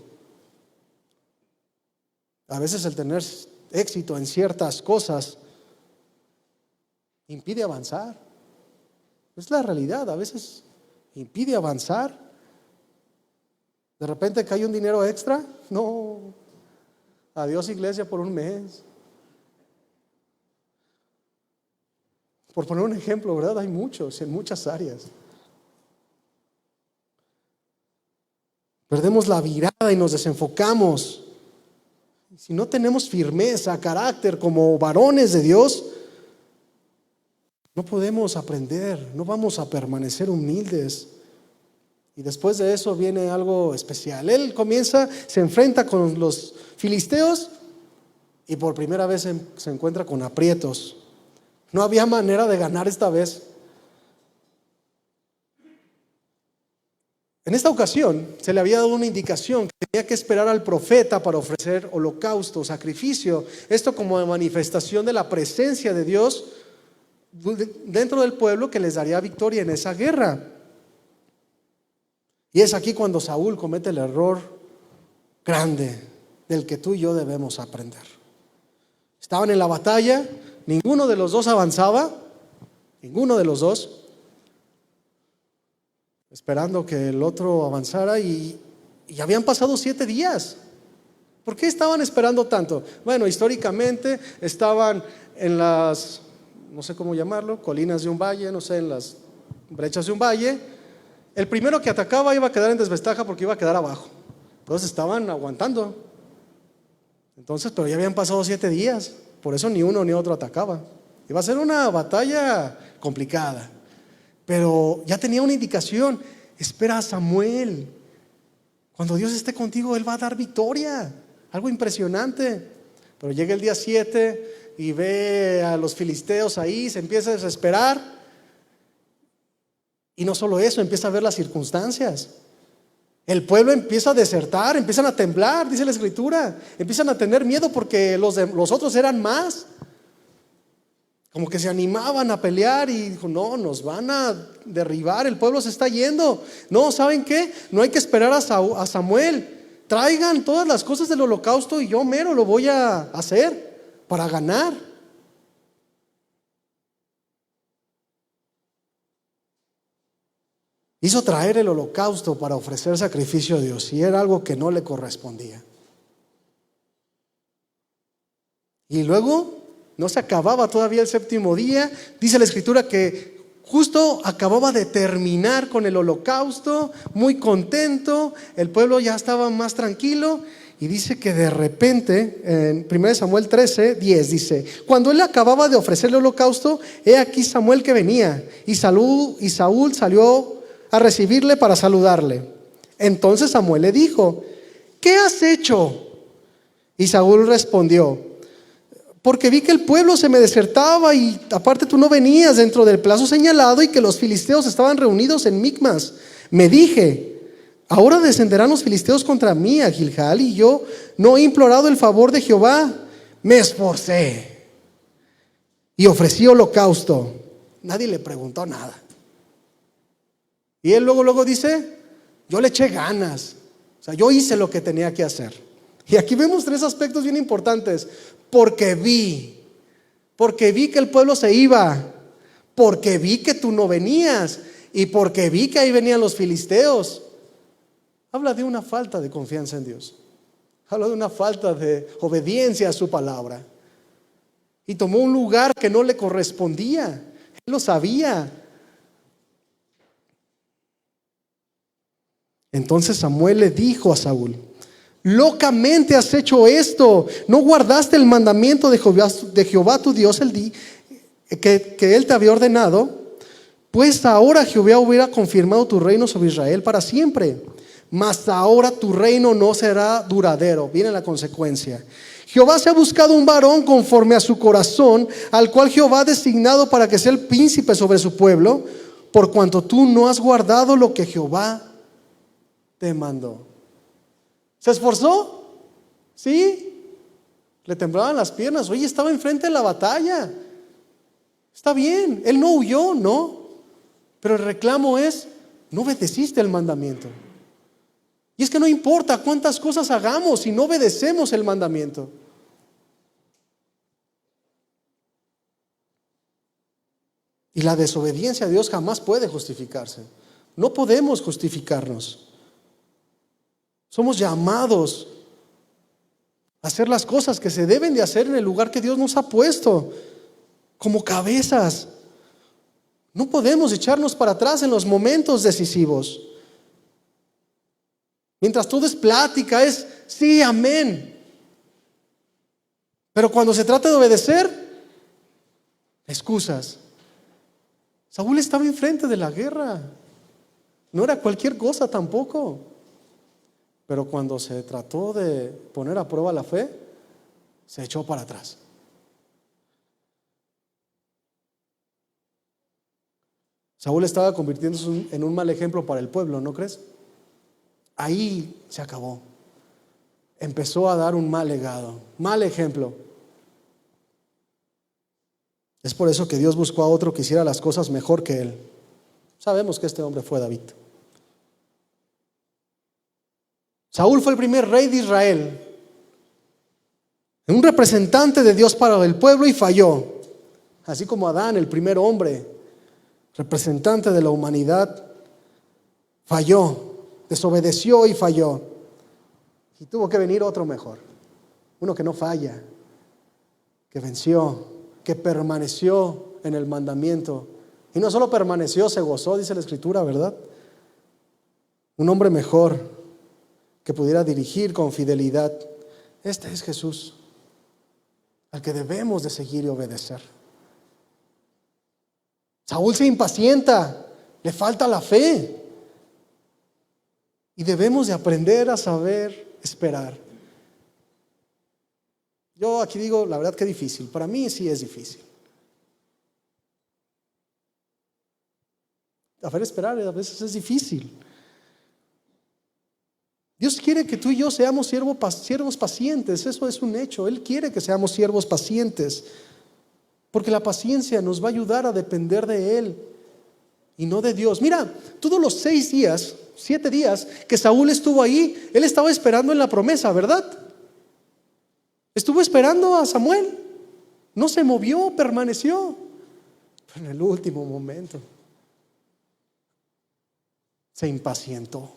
S1: A veces el tener éxito en ciertas cosas impide avanzar. Es la realidad, a veces impide avanzar. De repente cae un dinero extra, no, adiós iglesia por un mes. Por poner un ejemplo, ¿verdad? Hay muchos, en muchas áreas. Perdemos la mirada y nos desenfocamos. Si no tenemos firmeza, carácter como varones de Dios, no podemos aprender, no vamos a permanecer humildes. Y después de eso viene algo especial. Él se enfrenta con los filisteos y por primera vez se encuentra con aprietos. No había manera de ganar esta vez. En esta ocasión se le había dado una indicación que tenía que esperar al profeta para ofrecer holocausto, sacrificio. Esto como manifestación de la presencia de Dios dentro del pueblo que les daría victoria en esa guerra. Y es aquí cuando Saúl comete el error grande del que tú y yo debemos aprender. Estaban en la batalla, ninguno de los dos avanzaba, ninguno de los dos, esperando que el otro avanzara y habían pasado 7 días. ¿Por qué estaban esperando tanto? Bueno, históricamente estaban en las, no sé cómo llamarlo, colinas de un valle, no sé, en las brechas de un valle. El primero que atacaba iba a quedar en desventaja porque iba a quedar abajo. Entonces estaban aguantando. Entonces, pero ya habían pasado 7 días. Por eso ni uno ni otro atacaba. Iba a ser una batalla complicada. Pero ya tenía una indicación. Espera a Samuel. Cuando Dios esté contigo, Él va a dar victoria. Algo impresionante. Pero llega el día 7 y ve a los filisteos ahí, se empieza a desesperar. Y no solo eso, empieza a ver las circunstancias. El pueblo empieza a desertar, empiezan a temblar, dice la Escritura. Empiezan a tener miedo porque los otros eran más. Como que se animaban a pelear y dijo, no, nos van a derribar, el pueblo se está yendo. No, ¿saben qué? No hay que esperar a Samuel. Traigan todas las cosas del holocausto y yo mero lo voy a hacer para ganar. Hizo traer el holocausto para ofrecer sacrificio a Dios y era algo que no le correspondía. Y luego no se acababa todavía el 7º día. Dice la Escritura que justo acababa de terminar con el holocausto, muy contento, el pueblo ya estaba más tranquilo. Y dice que de repente, en 1 Samuel 13:10 dice, cuando él acababa de ofrecer el holocausto, he aquí Samuel que venía, y Saúl salió a recibirle para saludarle. Entonces Samuel le dijo, ¿qué has hecho? Y Saúl respondió, porque vi que el pueblo se me desertaba y aparte tú no venías dentro del plazo señalado y que los filisteos estaban reunidos en Micmas. Me dije, ahora descenderán los filisteos contra mí a Gilgal y yo no he implorado el favor de Jehová. Me esforcé y ofrecí holocausto. Nadie le preguntó nada. Y él luego dice, yo le eché ganas. O sea, yo hice lo que tenía que hacer. Y aquí vemos 3 aspectos bien importantes. Porque vi que el pueblo se iba. Porque vi que tú no venías. y porque vi que ahí venían los filisteos. Habla de una falta de confianza en Dios. Habla de una falta de obediencia a su palabra. Y tomó un lugar que no le correspondía. Él lo sabía. Entonces Samuel le dijo a Saúl: locamente has hecho esto. No guardaste el mandamiento de Jehová tu Dios que él te había ordenado. Pues ahora Jehová hubiera confirmado tu reino sobre Israel para siempre. Mas ahora tu reino no será duradero. Viene la consecuencia. Jehová se ha buscado un varón conforme a su corazón, al cual Jehová ha designado para que sea el príncipe sobre su pueblo, por cuanto tú no has guardado lo que Jehová te mandó. ¿Se esforzó? ¿Sí? Le temblaban las piernas. Oye, estaba enfrente de la batalla. Está bien, él no huyó, no. Pero el reclamo es: no obedeciste el mandamiento. Y es que no importa cuántas cosas hagamos si no obedecemos el mandamiento. Y la desobediencia a Dios jamás puede justificarse. No podemos justificarnos. Somos llamados a hacer las cosas que se deben de hacer en el lugar que Dios nos ha puesto, como cabezas. No podemos echarnos para atrás en los momentos decisivos. Mientras todo es plática, es sí, amén. Pero cuando se trata de obedecer, excusas. Saúl estaba enfrente de la guerra. No era cualquier cosa tampoco. Pero cuando se trató de poner a prueba la fe, se echó para atrás. Saúl estaba convirtiéndose en un mal ejemplo para el pueblo, ¿no crees? Ahí se acabó. Empezó a dar un mal legado, mal ejemplo. Es por eso que Dios buscó a otro que hiciera las cosas mejor que él. Sabemos que este hombre fue David. Saúl fue el primer rey de Israel, un representante de Dios para el pueblo, y falló. Así como Adán, el primer hombre, representante de la humanidad, falló, desobedeció y falló. Y tuvo que venir otro mejor, uno que no falla, que venció, que permaneció en el mandamiento. Y no solo permaneció, se gozó, dice la Escritura, ¿verdad? Un hombre mejor, que pudiera dirigir con fidelidad. Este es Jesús, al que debemos de seguir y obedecer. Saúl se impacienta, le falta la fe. Y debemos de aprender a saber esperar. Yo aquí digo, la verdad que difícil. Para mí sí es difícil. Saber esperar a veces es difícil. Dios quiere que tú y yo seamos siervos pacientes. Eso es un hecho. Él quiere que seamos siervos pacientes, porque la paciencia nos va a ayudar a depender de Él y no de Dios. Mira, todos los 7 días que Saúl estuvo ahí, él estaba esperando en la promesa, ¿verdad? Estuvo esperando a Samuel. No se movió, permaneció. Pero en el último momento se impacientó.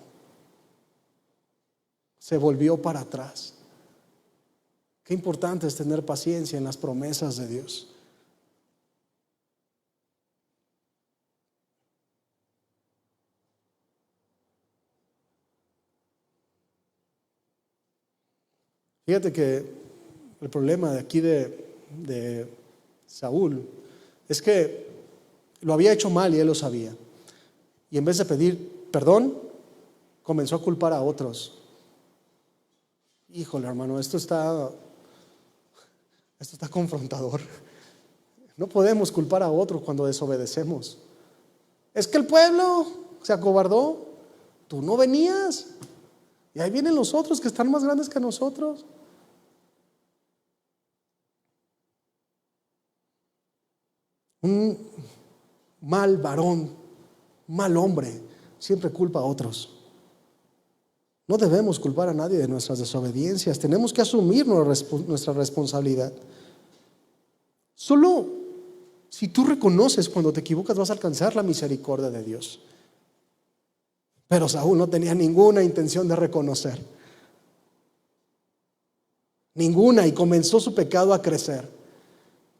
S1: Se volvió para atrás. Qué importante es tener paciencia en las promesas de Dios. Fíjate que el problema de aquí de Saúl es que lo había hecho mal y él lo sabía. Y en vez de pedir perdón, comenzó a culpar a otros. Híjole, hermano, esto está confrontador. No podemos culpar a otros cuando desobedecemos. Es que el pueblo se acobardó. Tú no venías. Y ahí vienen los otros que están más grandes que nosotros. Un mal varón, mal hombre, siempre culpa a otros. No debemos culpar a nadie de nuestras desobediencias. Tenemos que asumir nuestra responsabilidad. Solo Si tú reconoces cuando te equivocas, vas a alcanzar la misericordia de Dios. Pero Saúl no tenía ninguna intención de reconocer. Ninguna, y comenzó su pecado a crecer.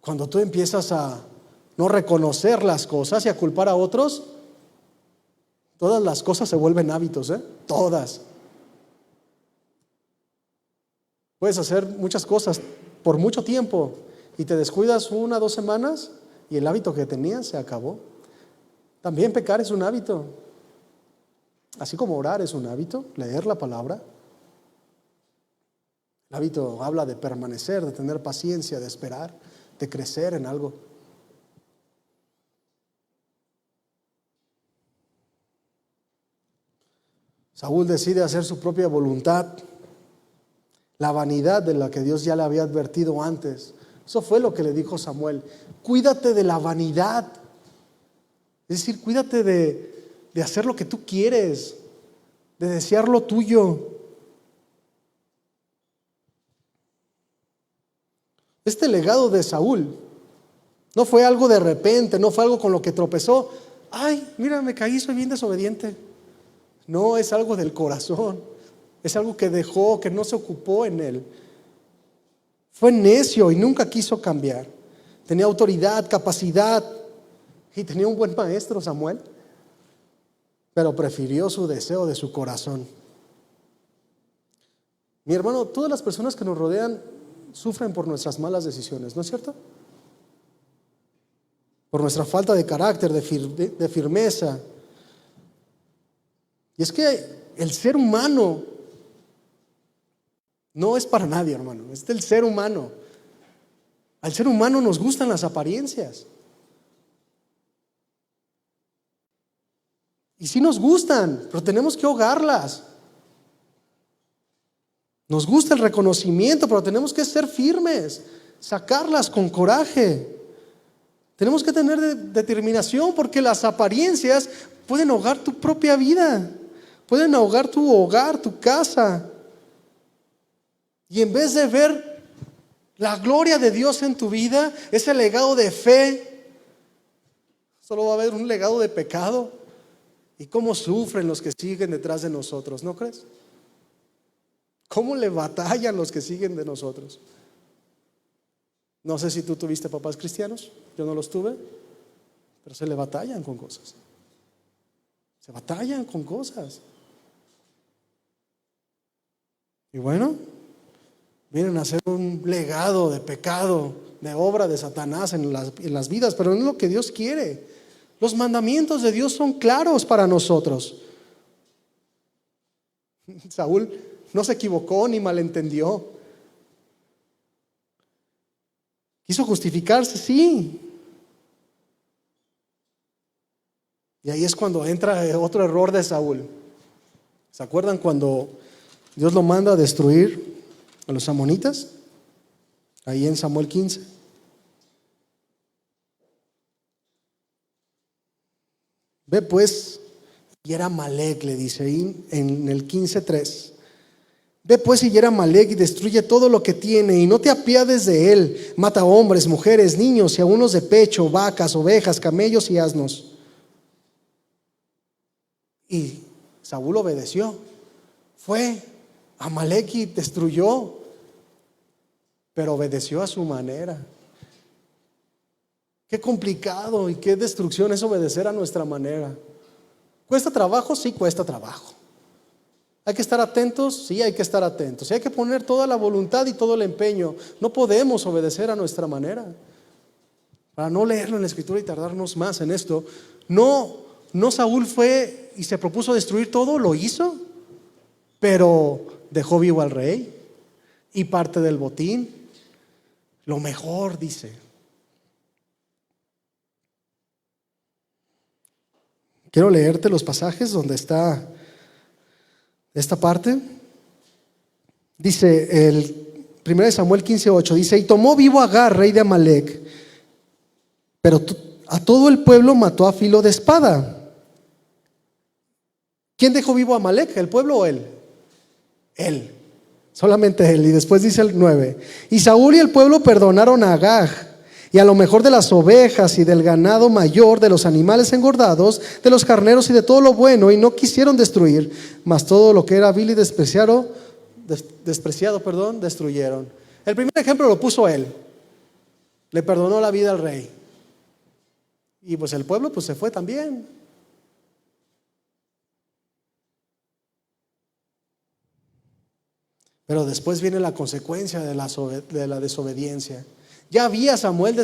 S1: Cuando tú empiezas a no reconocer las cosas y a culpar a otros, todas las cosas se vuelven hábitos, todas. Puedes hacer muchas cosas por mucho tiempo y te descuidas 1 o 2 semanas y el hábito que tenías se acabó. También pecar es un hábito. Así como orar es un hábito, leer la palabra. El hábito habla de permanecer, de tener paciencia, de esperar, de crecer en algo. Saúl decide hacer su propia voluntad, la vanidad de la que Dios ya le había advertido antes. Eso fue lo que le dijo Samuel: cuídate de la vanidad. Es decir, cuídate de hacer lo que tú quieres, de desear lo tuyo. Este legado de Saúl no fue algo de repente, no fue algo con lo que tropezó. Ay, mira, me caí, soy bien desobediente. No, es algo del corazón. Es algo que dejó, que no se ocupó en él. Fue necio y nunca quiso cambiar. Tenía autoridad, capacidad y tenía un buen maestro, Samuel, pero prefirió su deseo de su corazón. Mi hermano, todas las personas que nos rodean sufren por nuestras malas decisiones, ¿no es cierto? Por nuestra falta de carácter, de firmeza. Y es que el ser humano no es para nadie, hermano, es del ser humano. Al ser humano nos gustan las apariencias. Y sí nos gustan, pero tenemos que ahogarlas. Nos gusta el reconocimiento, pero tenemos que ser firmes, sacarlas con coraje. Tenemos que tener determinación, porque las apariencias pueden ahogar tu propia vida, pueden ahogar tu hogar, tu casa. Y en vez de ver la gloria de Dios en tu vida, ese legado de fe, solo va a haber un legado de pecado. Y cómo sufren los que siguen detrás de nosotros, ¿no crees? ¿Cómo le batallan los que siguen de nosotros? No sé si tú tuviste papás cristianos, yo no los tuve, pero se le batallan con cosas. Se batallan con cosas. Y bueno, vienen a hacer un legado de pecado, de obra de Satanás en las vidas, pero no es lo que Dios quiere. Los mandamientos de Dios son claros para nosotros. Saúl no se equivocó ni malentendió. Quiso justificarse, sí. Y ahí es cuando entra otro error de Saúl. ¿Se acuerdan cuando Dios lo manda a destruir a los amonitas? Ahí en Samuel 15. Ve pues, y era Amalec, le dice ahí en el 15:3. Ve pues y hiera Amalec y destruye todo lo que tiene, y no te apiades de él. Mata hombres, mujeres, niños y aun los de pecho, vacas, ovejas, camellos y asnos. Y Saúl obedeció. Fue Amalec y destruyó, pero obedeció a su manera. Qué complicado y qué destrucción es obedecer a nuestra manera. ¿Cuesta trabajo? Sí, cuesta trabajo. ¿Hay que estar atentos? Sí, hay que estar atentos. Y hay que poner toda la voluntad y todo el empeño. No podemos obedecer a nuestra manera. Para no leerlo en la Escritura y tardarnos más en esto. No Saúl fue y se propuso destruir todo, lo hizo, pero dejó vivo al rey y parte del botín. Lo mejor, dice. Quiero leerte los pasajes donde está esta parte. Dice el 1 Samuel 15:8, dice: y tomó vivo a Agar, rey de Amalec, pero a todo el pueblo mató a filo de espada. ¿Quién dejó vivo a Amalec? ¿El pueblo o él? Él, solamente él. Y después dice el 9: y Saúl y el pueblo perdonaron a Agag Y a lo mejor de las ovejas y del ganado mayor, de los animales engordados, de los carneros y de todo lo bueno, y no quisieron destruir, mas todo lo que era vil y despreciado, destruyeron. El primer ejemplo lo puso él. Le perdonó la vida al rey. Y pues el pueblo pues se fue también. Pero después viene la consecuencia de la desobediencia. Ya había Saúl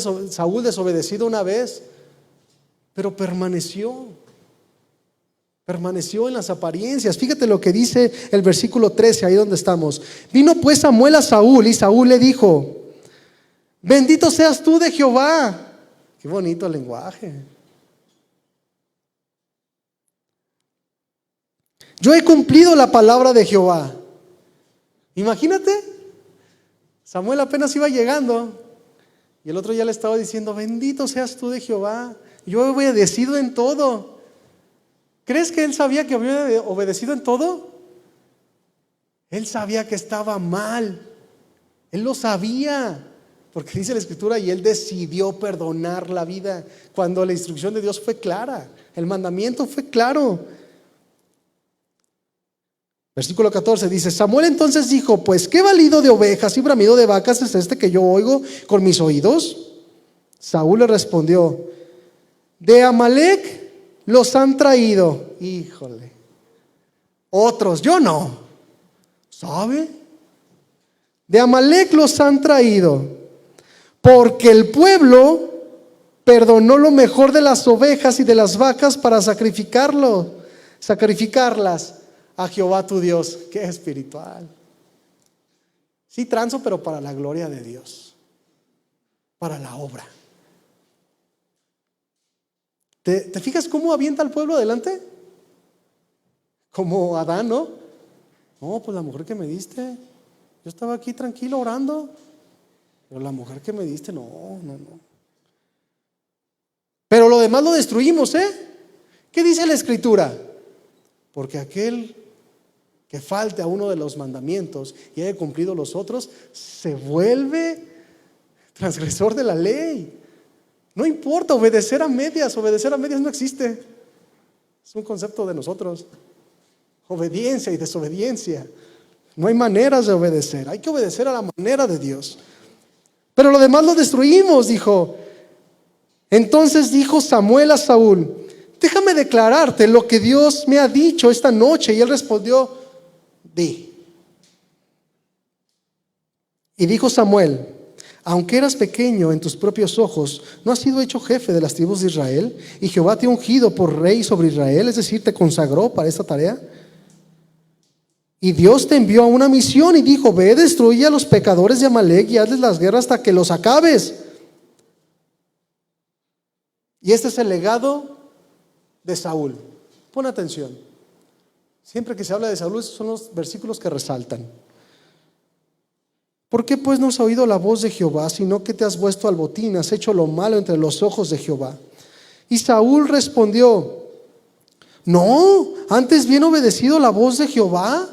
S1: desobedecido una vez, pero permaneció en las apariencias. Fíjate lo que dice el versículo 13, ahí donde estamos. Vino pues Samuel a Saúl y Saúl le dijo: bendito seas tú de Jehová. Qué bonito el lenguaje. Yo he cumplido la palabra de Jehová. Imagínate, Samuel apenas iba llegando y el otro ya le estaba diciendo: bendito seas tú de Jehová, yo he obedecido en todo. ¿Crees que él sabía que había obedecido en todo? Él sabía que estaba mal. Él lo sabía, porque dice la Escritura: y él decidió perdonar la vida, cuando la instrucción de Dios fue clara, el mandamiento fue claro. Versículo 14 dice: Samuel entonces dijo: pues qué balido de ovejas y bramido de vacas es este que yo oigo con mis oídos. Saúl le respondió: de Amalec los han traído. Híjole, otros, yo no. ¿Sabe? De Amalec los han traído, porque el pueblo perdonó lo mejor de las ovejas y de las vacas para sacrificarlas a Jehová tu Dios. Qué espiritual. Sí, transo, pero para la gloria de Dios, para la obra. ¿Te fijas cómo avienta al pueblo adelante? Como Adán, ¿no? No, pues la mujer que me diste, yo estaba aquí tranquilo orando, pero la mujer que me diste, no. Pero lo demás lo destruimos, ¿eh? ¿Qué dice la Escritura? Porque aquel que falte a uno de los mandamientos y haya cumplido los otros, se vuelve transgresor de la ley. No importa obedecer a medias no existe. Es un concepto de nosotros. Obediencia y desobediencia. No hay maneras de obedecer, hay que obedecer a la manera de Dios. Pero lo demás lo destruimos, dijo. Entonces dijo Samuel a Saúl: déjame declararte lo que Dios me ha dicho esta noche. Y él respondió: di. Y dijo Samuel: aunque eras pequeño en tus propios ojos, ¿no has sido hecho jefe de las tribus de Israel? Y Jehová te ha ungido por rey sobre Israel, es decir, te consagró para esta tarea. Y Dios te envió a una misión y dijo: ve, destruye a los pecadores de Amalec y hazles las guerras hasta que los acabes. Y este es el legado de Saúl. Pon atención. Siempre que se habla de Saúl, esos son los versículos que resaltan. ¿Por qué pues no has oído la voz de Jehová, sino que te has vuelto al botín, has hecho lo malo entre los ojos de Jehová? Y Saúl respondió: no, antes bien obedecido la voz de Jehová.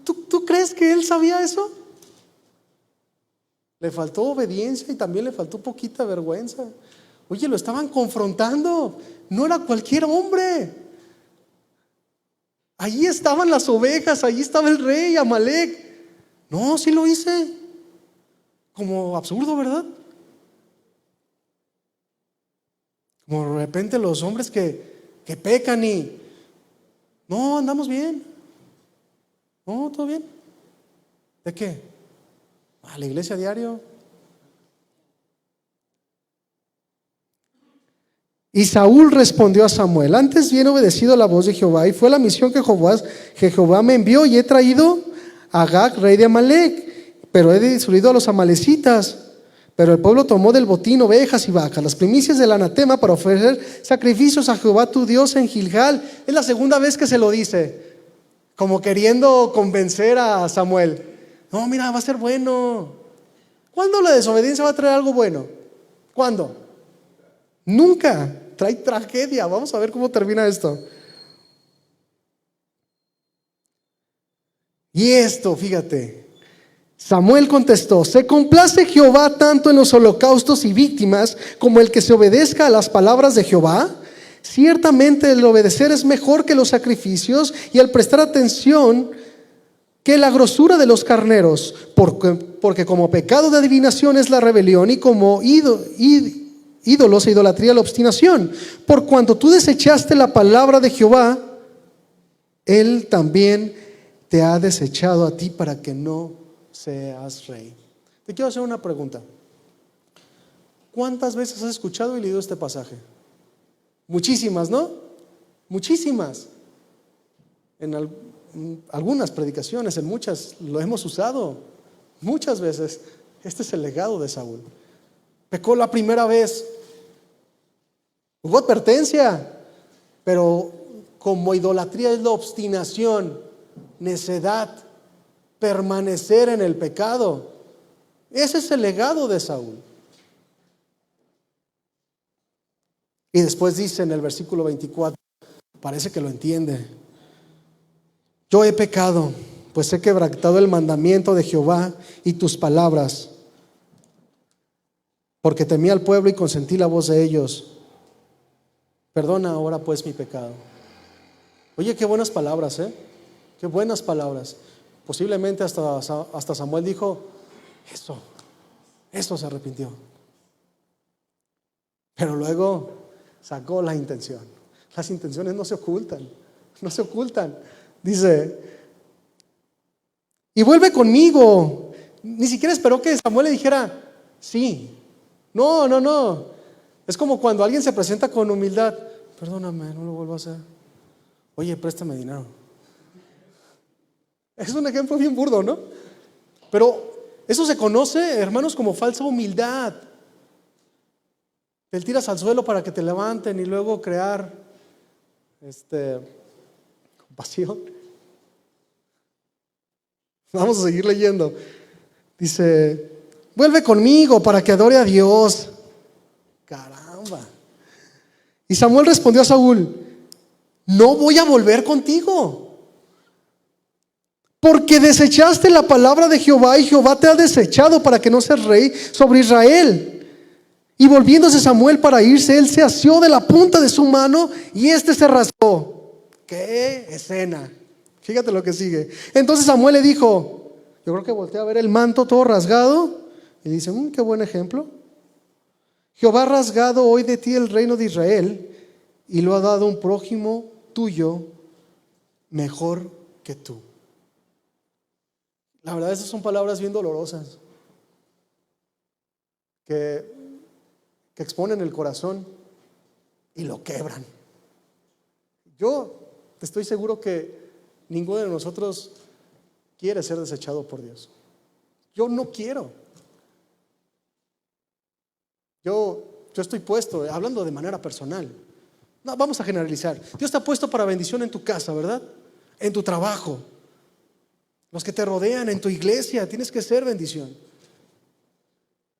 S1: ¿Tú crees que él sabía eso? Le faltó obediencia y también le faltó poquita vergüenza. Oye, lo estaban confrontando, no era cualquier hombre. Allí estaban las ovejas, allí estaba el rey Amalec. No, sí lo hice. Como absurdo, ¿verdad? Como de repente los hombres que pecan y no, andamos bien. No, todo bien. ¿De qué? A la iglesia diario. Y Saúl respondió a Samuel: antes bien obedecido la voz de Jehová, y fue la misión que Jehová me envió, y he traído a Agag, rey de Amalec, pero he destruido a los amalecitas. Pero el pueblo tomó del botín ovejas y vacas, las primicias del anatema, para ofrecer sacrificios a Jehová tu Dios en Gilgal. Es la segunda vez que se lo dice, como queriendo convencer a Samuel. No, mira, va a ser bueno. ¿Cuándo la desobediencia va a traer algo bueno? ¿Cuándo? Nunca. Trae tragedia. Vamos a ver cómo termina esto. Y esto, fíjate, Samuel contestó: ¿se complace Jehová tanto en los holocaustos y víctimas como el que se obedezca a las palabras de Jehová? Ciertamente el obedecer es mejor que los sacrificios, y el prestar atención que la grosura de los carneros, porque como pecado de adivinación es la rebelión, y como ídolos e idolatría la obstinación. Por cuanto tú desechaste la palabra de Jehová, Él también te ha desechado a ti para que no seas rey. Te quiero hacer una pregunta. ¿Cuántas veces has escuchado y leído este pasaje? Muchísimas, ¿no? Muchísimas. En algunas predicaciones, en muchas, lo hemos usado muchas veces. Este es el legado de Saúl. Pecó la primera vez, hubo advertencia, pero como idolatría es la obstinación, necedad, permanecer en el pecado. Ese es el legado de Saúl. Y después dice en el versículo 24, parece que lo entiende: yo he pecado, pues he quebrantado el mandamiento de Jehová y tus palabras, porque temí al pueblo y consentí la voz de ellos. Perdona ahora pues mi pecado. Oye, qué buenas palabras, qué buenas palabras. Posiblemente hasta Samuel dijo: eso se arrepintió. Pero luego sacó la intención. Las intenciones no se ocultan, no se ocultan. Dice: y vuelve conmigo. Ni siquiera esperó que Samuel le dijera sí. No. Es como cuando alguien se presenta con humildad: perdóname, no lo vuelvo a hacer. Oye, préstame dinero. Es un ejemplo bien burdo, ¿no? Pero eso se conoce, hermanos, como falsa humildad. Te tiras al suelo para que te levanten y luego crear compasión. Vamos a seguir leyendo. Dice: vuelve conmigo para que adore a Dios. Caramba. Y Samuel respondió a Saúl: no voy a volver contigo, porque desechaste la palabra de Jehová, y Jehová te ha desechado para que no seas rey sobre Israel. Y volviéndose Samuel para irse, él se asió de la punta de su mano y se rasgó. ¡Qué escena! Fíjate lo que sigue. Entonces Samuel le dijo, yo creo que volteé a ver el manto todo rasgado, y dice: qué buen ejemplo. Jehová ha rasgado hoy de ti el reino de Israel y lo ha dado a un prójimo tuyo mejor que tú. La verdad, esas son palabras bien dolorosas que exponen el corazón y lo quebran. Yo estoy seguro que ninguno de nosotros quiere ser desechado por Dios. Yo no quiero. Yo estoy puesto, hablando de manera personal. No, vamos a generalizar. Dios está puesto para bendición en tu casa, ¿verdad? En tu trabajo. Los que te rodean, en tu iglesia, tienes que ser bendición.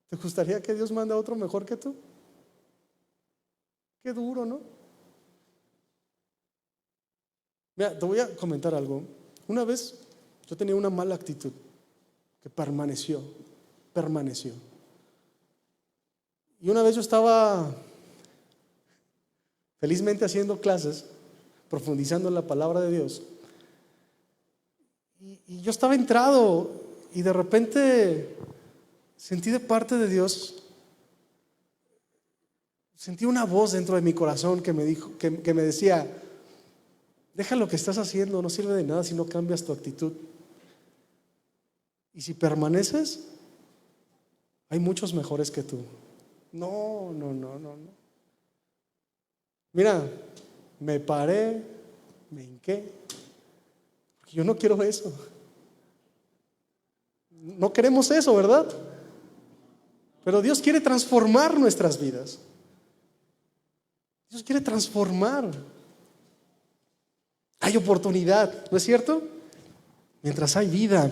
S1: ¿Te gustaría que Dios mande a otro mejor que tú? Qué duro, ¿no? Mira, te voy a comentar algo. Una vez yo tenía una mala actitud que permaneció. Y una vez yo estaba felizmente haciendo clases, profundizando en la palabra de Dios. Y yo estaba entrado y de repente sentí de parte de Dios, sentí una voz dentro de mi corazón que me dijo, que me decía: deja lo que estás haciendo, no sirve de nada si no cambias tu actitud. Y si permaneces, hay muchos mejores que tú. No. Mira, me paré, me hinqué, porque yo no quiero eso. No queremos eso, ¿verdad? Pero Dios quiere transformar nuestras vidas. Dios quiere transformar. Hay oportunidad, ¿no es cierto? Mientras hay vida.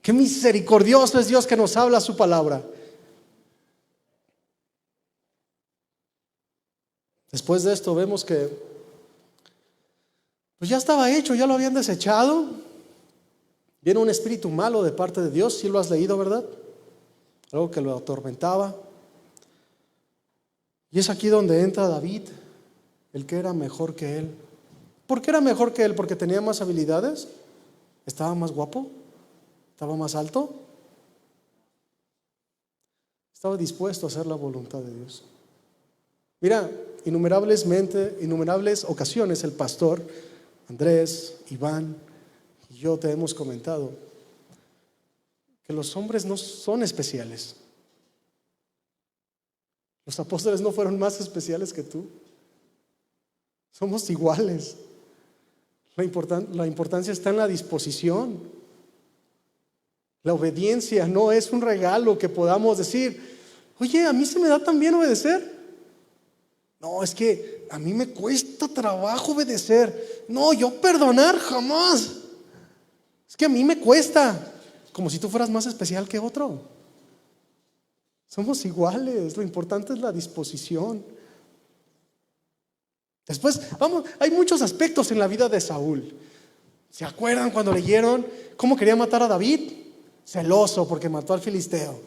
S1: Qué misericordioso es Dios que nos habla su palabra. Después de esto vemos que pues ya estaba hecho, ya lo habían desechado. Viene un espíritu malo de parte de Dios, sí lo has leído, ¿verdad? Algo que lo atormentaba. Y es aquí donde entra David, el que era mejor que él. ¿Por qué era mejor que él? ¿Porque tenía más habilidades? ¿Estaba más guapo? ¿Estaba más alto? Estaba dispuesto a hacer la voluntad de Dios. Mira, innumerables ocasiones el pastor Andrés, Iván y yo te hemos comentado que los hombres no son especiales. Los apóstoles no fueron más especiales que tú. Somos iguales. La importancia está en la disposición. La obediencia no es un regalo que podamos decir, oye, a mí se me da tan bien obedecer. No, es que a mí me cuesta trabajo obedecer. No, yo perdonar jamás. Es que a mí me cuesta. Como si tú fueras más especial que otro. Somos iguales. Lo importante es la disposición. Después, hay muchos aspectos en la vida de Saúl. ¿Se acuerdan cuando leyeron cómo quería matar a David? Celoso porque mató al filisteo.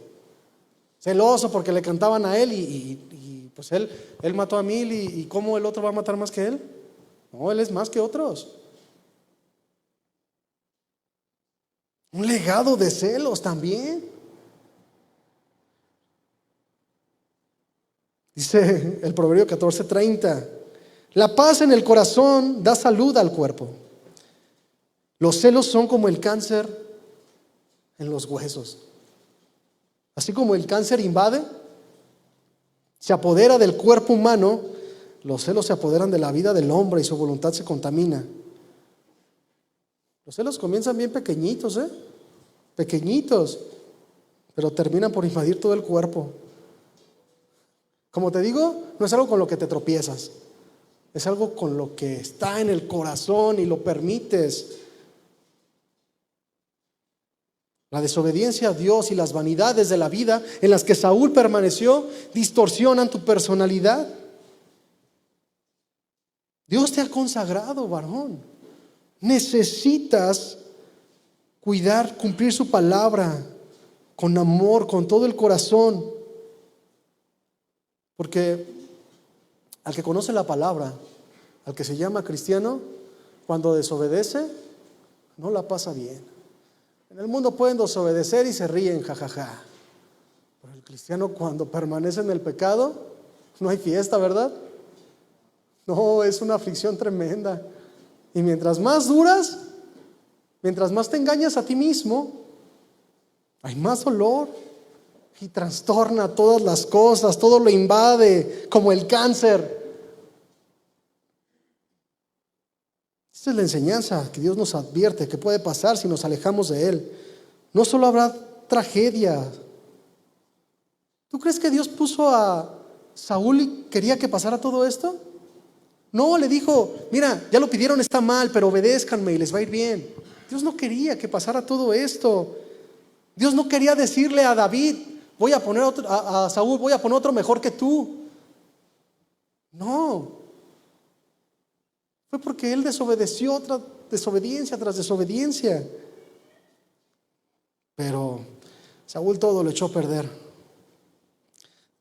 S1: Celoso porque le cantaban a él y pues él mató a 1000 y ¿cómo el otro va a matar más que él? No, él es más que otros. Un legado de celos también. Dice el Proverbio 14:30, la paz en el corazón da salud al cuerpo. Los celos son como el cáncer en los huesos. Así como el cáncer invade, se apodera del cuerpo humano, los celos se apoderan de la vida del hombre y su voluntad se contamina. Los celos comienzan bien pequeñitos, pequeñitos, pero terminan por invadir todo el cuerpo. Como te digo, no es algo con lo que te tropiezas, es algo con lo que está en el corazón y lo permites. La desobediencia a Dios y las vanidades de la vida en las que Saúl permaneció distorsionan tu personalidad. Dios te ha consagrado, varón. Necesitas cuidar, cumplir su palabra con amor, con todo el corazón. Porque al que conoce la palabra, al que se llama cristiano, cuando desobedece, no la pasa bien. En el mundo pueden desobedecer y se ríen, jajaja. Pero el cristiano cuando permanece en el pecado, no hay fiesta, ¿verdad? No, es una aflicción tremenda. Y mientras más duras, mientras más te engañas a ti mismo, hay más dolor y trastorna todas las cosas, todo lo invade como el cáncer. Esta es la enseñanza que Dios nos advierte que puede pasar si nos alejamos de Él. No solo habrá tragedia. ¿Tú crees que Dios puso a Saúl y quería que pasara todo esto? No, le dijo, mira, ya lo pidieron, está mal, pero obedézcanme y les va a ir bien. Dios no quería que pasara todo esto. Dios no quería decirle a David, voy a poner a Saúl, voy a poner otro mejor que tú. No. Fue porque él desobedeció, desobediencia tras desobediencia. Pero Saúl todo lo echó a perder. De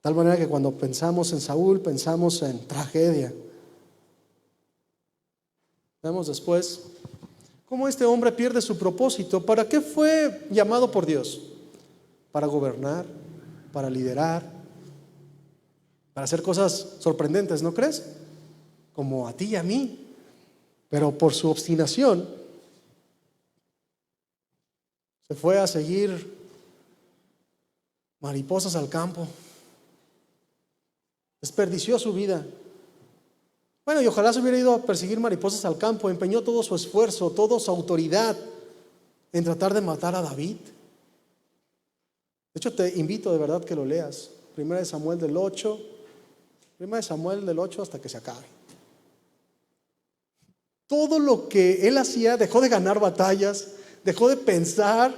S1: tal manera que cuando pensamos en Saúl, pensamos en tragedia. Vemos después cómo este hombre pierde su propósito. ¿Para qué fue llamado por Dios? Para gobernar, para liderar, para hacer cosas sorprendentes, ¿no crees? Como a ti y a mí. Pero por su obstinación se fue a seguir mariposas al campo. Desperdició su vida. Bueno, y ojalá se hubiera ido a perseguir mariposas al campo. Empeñó todo su esfuerzo, toda su autoridad en tratar de matar a David. De hecho, te invito de verdad que lo leas. 1 Samuel del 8 hasta que se acabe. Todo lo que él hacía, dejó de ganar batallas, dejó de pensar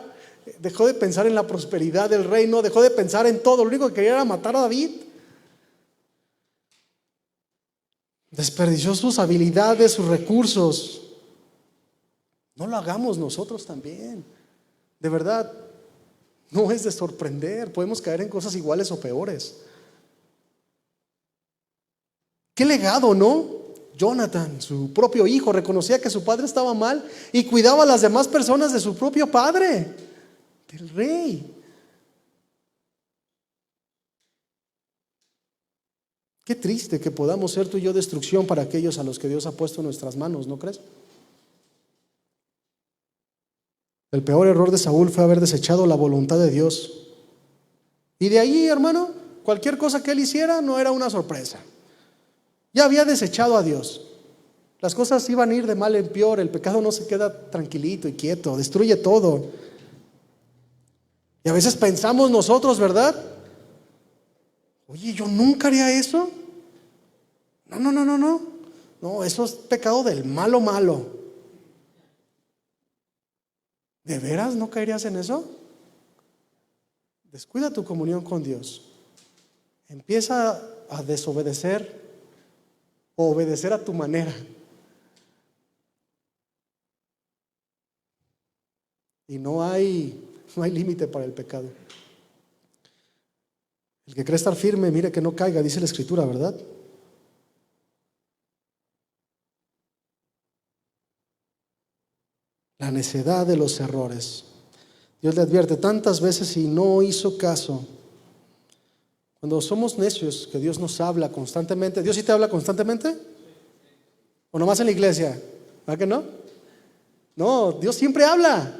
S1: en la prosperidad del reino, dejó de pensar en todo. Lo único que quería era matar a David. Desperdició sus habilidades, sus recursos. No lo hagamos nosotros también. De verdad, no es de sorprender. Podemos caer en cosas iguales o peores. ¿Qué legado, no? Jonathan, su propio hijo, reconocía que su padre estaba mal y cuidaba a las demás personas de su propio padre, del rey. Qué triste que podamos ser tú y yo destrucción para aquellos a los que Dios ha puesto en nuestras manos, ¿no crees? El peor error de Saúl fue haber desechado la voluntad de Dios. Y de ahí, hermano, cualquier cosa que él hiciera no era una sorpresa. Ya había desechado a Dios. Las cosas iban a ir de mal en peor. El pecado no se queda tranquilito y quieto, destruye todo. Y a veces pensamos nosotros, ¿verdad? Oye, yo nunca haría eso. No. No, eso es pecado del malo malo. ¿De veras no caerías en eso? Descuida tu comunión con Dios. Empieza a desobedecer o obedecer a tu manera. Y no hay límite para el pecado. El que cree estar firme, mire que no caiga, dice la Escritura, ¿verdad? La necedad de los errores. Dios le advierte tantas veces y no hizo caso. Cuando somos necios, que Dios nos habla constantemente. ¿Dios sí te habla constantemente? ¿O nomás en la iglesia? ¿Verdad que no? No, Dios siempre habla.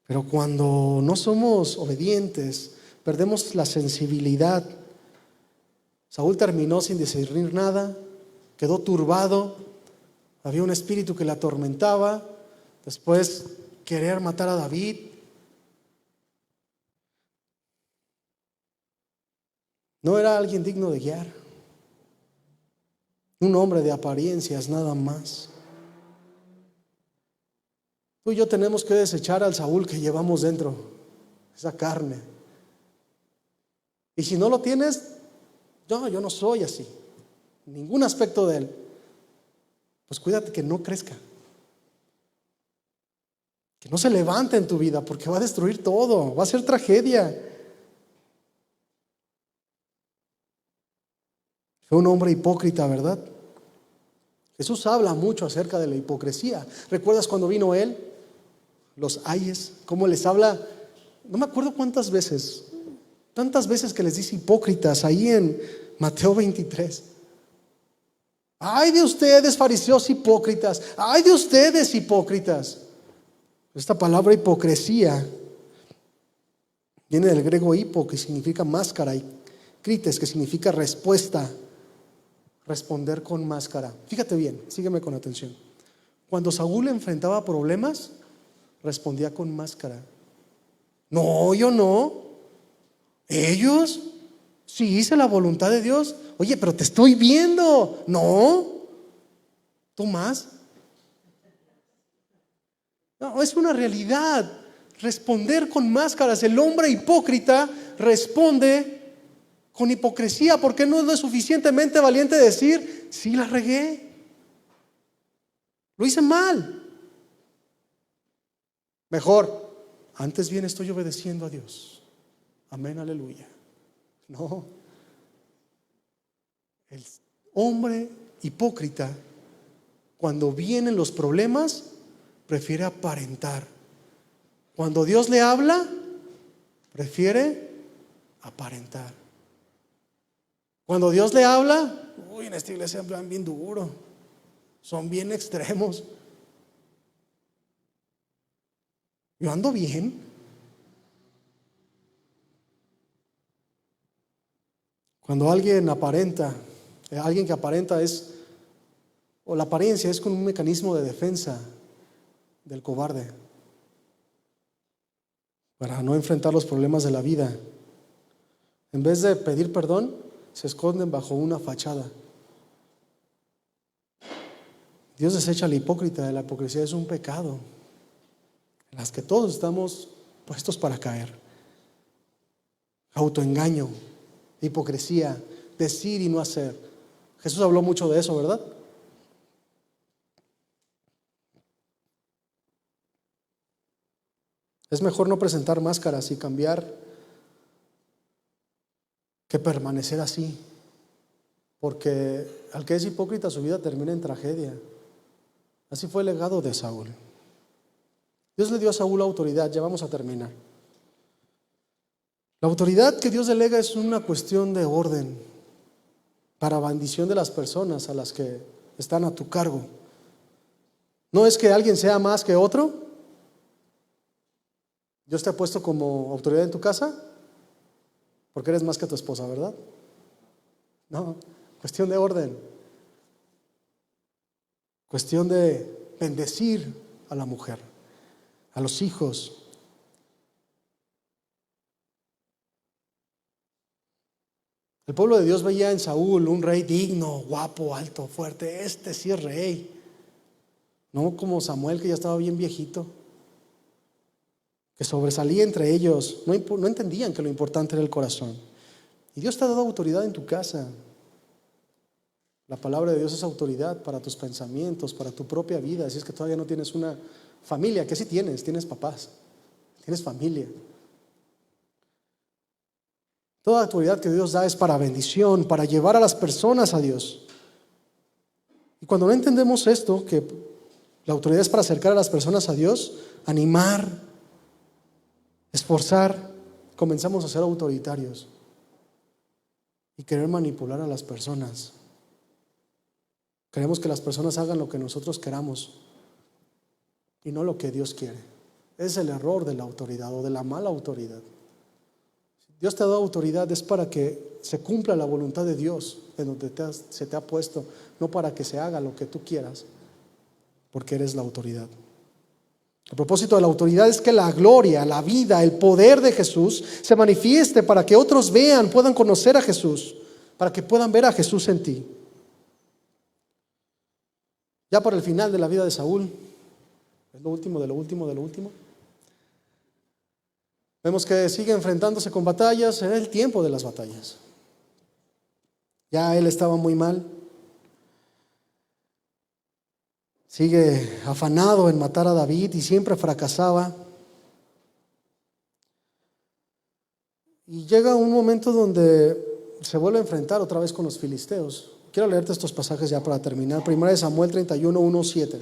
S1: Pero cuando no somos obedientes, perdemos la sensibilidad. Saúl terminó sin discernir nada, quedó turbado, había un espíritu que le atormentaba. Después querer matar a David. No era alguien digno de guiar. Un hombre de apariencias nada más. Tú y yo tenemos que desechar al Saúl que llevamos dentro, esa carne. Y si no lo tienes, yo no soy así, ningún aspecto de él. Pues cuídate que no crezca, que no se levante en tu vida, porque va a destruir todo, va a ser tragedia. Fue un hombre hipócrita, ¿verdad? Jesús habla mucho acerca de la hipocresía. ¿Recuerdas cuando vino él? Los ayes, cómo les habla. No me acuerdo cuántas veces, tantas veces que les dice hipócritas ahí en Mateo 23. Ay de ustedes, fariseos hipócritas. Ay de ustedes, hipócritas. Esta palabra hipocresía viene del griego hipo, que significa máscara, y krites, que significa respuesta. Responder con máscara. Fíjate bien, sígueme con atención. Cuando Saúl enfrentaba problemas, respondía con máscara. No, yo no. Ellos, sí hice la voluntad de Dios. Oye, pero te estoy viendo. No, tú más. No, es una realidad. Responder con máscaras. El hombre hipócrita responde con hipocresía, porque no es lo suficientemente valiente decir, sí la regué, lo hice mal. Mejor, antes bien estoy obedeciendo a Dios. Amén, aleluya. No. El hombre hipócrita, cuando vienen los problemas, prefiere aparentar. Cuando Dios le habla, prefiere aparentar. Cuando Dios le habla, en esta iglesia hablan bien duro, son bien extremos. Yo ando bien. Cuando alguien aparenta, alguien que aparenta o la apariencia es como un mecanismo de defensa del cobarde, para no enfrentar los problemas de la vida. En vez de pedir perdón, se esconden bajo una fachada. Dios desecha al hipócrita. La hipocresía es un pecado en las que todos estamos puestos para caer. Autoengaño, hipocresía, decir y no hacer. Jesús habló mucho de eso, ¿verdad? Es mejor no presentar máscaras y cambiar que permanecer así, porque al que es hipócrita su vida termina en tragedia. Así fue el legado de Saúl. Dios le dio a Saúl autoridad, ya vamos a terminar. La autoridad que Dios delega es una cuestión de orden para bendición de las personas a las que están a tu cargo. No es que alguien sea más que otro. Dios te ha puesto como autoridad en tu casa porque eres más que tu esposa, ¿verdad? No, cuestión de orden. Cuestión de bendecir a la mujer, a los hijos. El pueblo de Dios veía en Saúl un rey digno, guapo, alto, fuerte. Este sí es rey. No como Samuel, que ya estaba bien viejito, que sobresalía entre ellos. No entendían que lo importante era el corazón. Y Dios te ha dado autoridad en tu casa. La palabra de Dios es autoridad para tus pensamientos, para tu propia vida. Si es que todavía no tienes una familia, que sí tienes papás, tienes familia. Toda autoridad que Dios da es para bendición, para llevar a las personas a Dios. Y cuando no entendemos esto, que la autoridad es para acercar a las personas a Dios, animar, esforzar, comenzamos a ser autoritarios y querer manipular a las personas. Queremos que las personas hagan lo que nosotros queramos y no lo que Dios quiere. Es el error de la autoridad o de la mala autoridad. Dios te ha dado autoridad es para que se cumpla la voluntad de Dios en donde se te ha puesto, no para que se haga lo que tú quieras, porque eres la autoridad. El propósito de la autoridad es que la gloria, la vida, el poder de Jesús se manifieste para que otros vean, puedan conocer a Jesús, para que puedan ver a Jesús en ti. Ya para el final de la vida de Saúl, es lo último de lo último de lo último. Vemos que sigue enfrentándose con batallas. Era el tiempo de las batallas. Ya él estaba muy mal. Sigue afanado en matar a David y siempre fracasaba. Y llega un momento donde se vuelve a enfrentar otra vez con los filisteos. Quiero leerte estos pasajes ya para terminar. Primera de Samuel 31, 1, 7.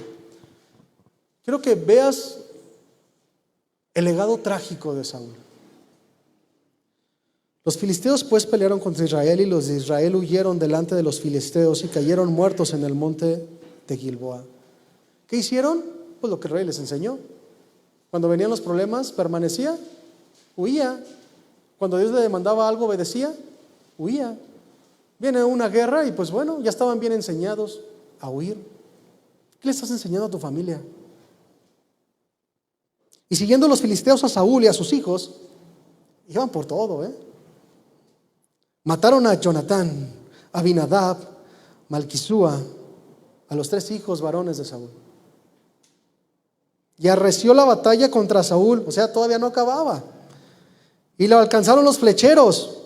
S1: Quiero que veas el legado trágico de Saúl. Los filisteos pues pelearon contra Israel y los de Israel huyeron delante de los filisteos y cayeron muertos en el monte de Gilboa. ¿Qué hicieron? Pues lo que el rey les enseñó. Cuando venían los problemas, permanecía, huía. Cuando Dios le demandaba algo, obedecía, huía. Viene una guerra y pues bueno, ya estaban bien enseñados a huir. ¿Qué le estás enseñando a tu familia? Y siguiendo los filisteos a Saúl y a sus hijos, iban por todo, Mataron a Jonatán, a Abinadab, Malquisúa, a los 3 hijos varones de Saúl. Y arreció la batalla contra Saúl, o sea, todavía no acababa. Y lo alcanzaron los flecheros.